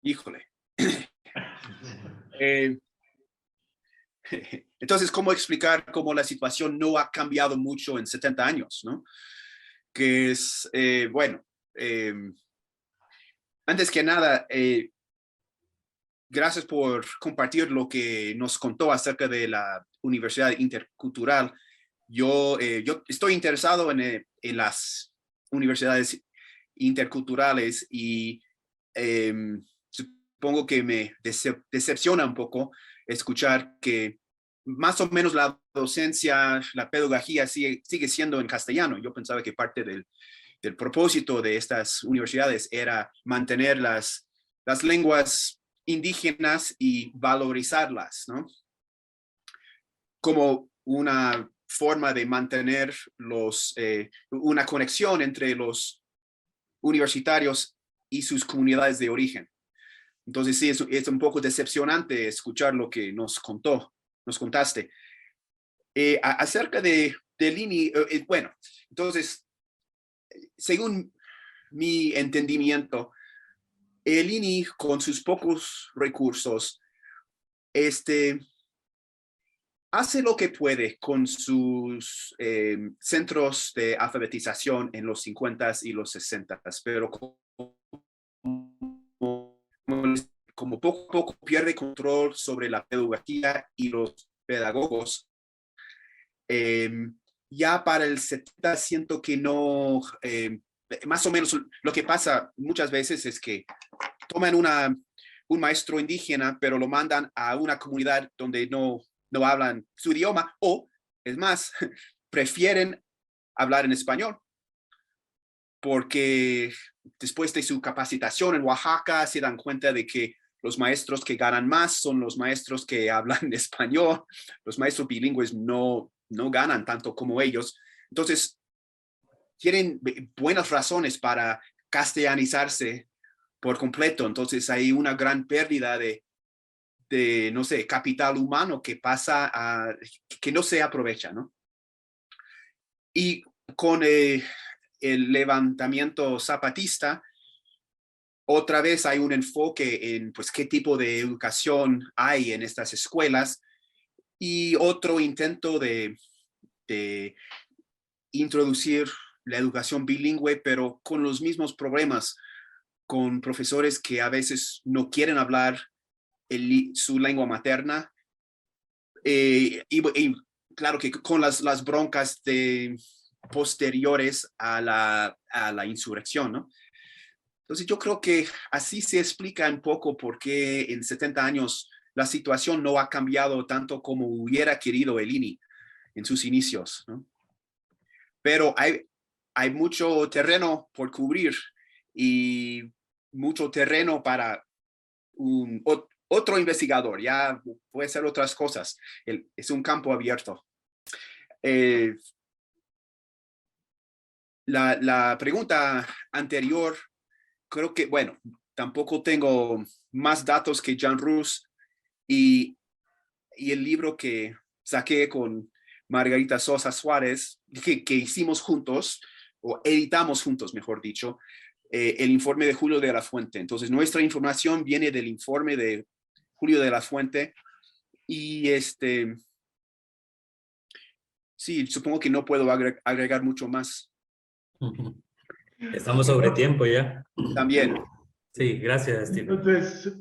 Híjole. Entonces, ¿cómo explicar cómo la situación no ha cambiado mucho en 70 años, ¿no? Que es, bueno, antes que nada, gracias por compartir lo que nos contó acerca de la Universidad Intercultural. Yo estoy interesado en las universidades interculturales y supongo que me decepciona un poco escuchar que más o menos la docencia, la pedagogía sigue siendo en castellano. Yo pensaba que parte del propósito de estas universidades era mantener las lenguas indígenas y valorizarlas, ¿no? Como una forma de mantener una conexión entre los universitarios y sus comunidades de origen. Entonces sí, es un poco decepcionante escuchar lo que nos contaste. Acerca del INI, bueno, entonces, según mi entendimiento, el INI con sus pocos recursos, hace lo que puede con sus centros de alfabetización en los 50s y los 60s, pero como poco a poco pierde control sobre la pedagogía y los pedagogos. Ya para el 70 siento que no, más o menos lo que pasa muchas veces es que toman un maestro indígena, pero lo mandan a una comunidad donde no hablan su idioma, o es más, prefieren hablar en español, porque después de su capacitación en Oaxaca se dan cuenta de que los maestros que ganan más son los maestros que hablan español. Los maestros bilingües no ganan tanto como ellos. Entonces, tienen buenas razones para castellanizarse por completo. Entonces, hay una gran pérdida de no sé, capital humano que que no se aprovecha, ¿no? Y con el levantamiento zapatista, otra vez hay un enfoque en pues qué tipo de educación hay en estas escuelas y otro intento de introducir la educación bilingüe, pero con los mismos problemas, con profesores que a veces no quieren hablar su lengua materna, y claro que con las broncas posteriores a la insurrección, ¿no? Entonces yo creo que así se explica un poco por qué en 70 años la situación no ha cambiado tanto como hubiera querido el INI en sus inicios, ¿no? Pero hay mucho terreno por cubrir y mucho terreno para otro investigador, ya puede ser otras cosas. Es un campo abierto. La pregunta anterior, creo que, bueno, tampoco tengo más datos que Jan Rus y el libro que saqué con Margarita Sosa Suárez, que hicimos juntos, o editamos juntos, mejor dicho, el informe de Julio de la Fuente. Entonces, nuestra información viene del informe de Julio de la Fuente y sí, supongo que no puedo agregar mucho más. Estamos sobre tiempo ya. También. Sí, gracias, Steve. Entonces,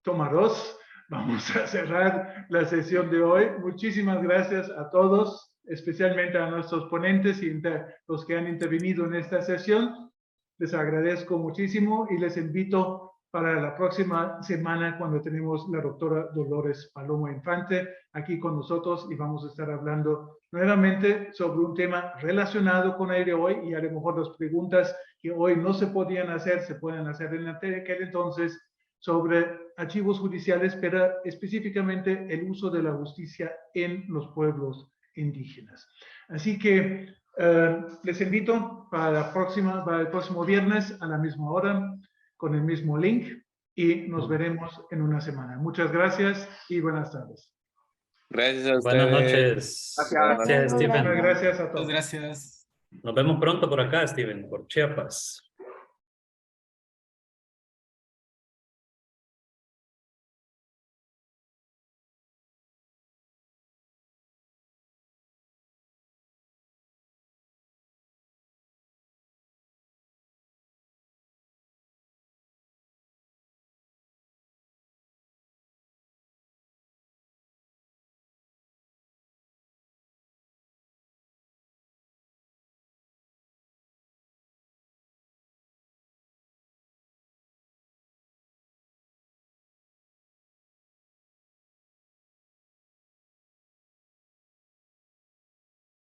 toma 2. Vamos a cerrar la sesión de hoy. Muchísimas gracias a todos, especialmente a nuestros ponentes y los que han intervenido en esta sesión. Les agradezco muchísimo y les invito para la próxima semana cuando tenemos la doctora Dolores Palomo Infante aquí con nosotros y vamos a estar hablando nuevamente sobre un tema relacionado con el de hoy y a lo mejor las preguntas que hoy no se podían hacer, se pueden hacer en aquel entonces sobre archivos judiciales, pero específicamente el uso de la justicia en los pueblos indígenas. Así que les invito para el próximo viernes a la misma hora con el mismo link y nos veremos en una semana. Muchas gracias y buenas tardes. Gracias a ustedes. Buenas noches. Gracias. Gracias, Steven. Gracias a todos. Gracias. Nos vemos pronto por acá, Steven, por Chiapas.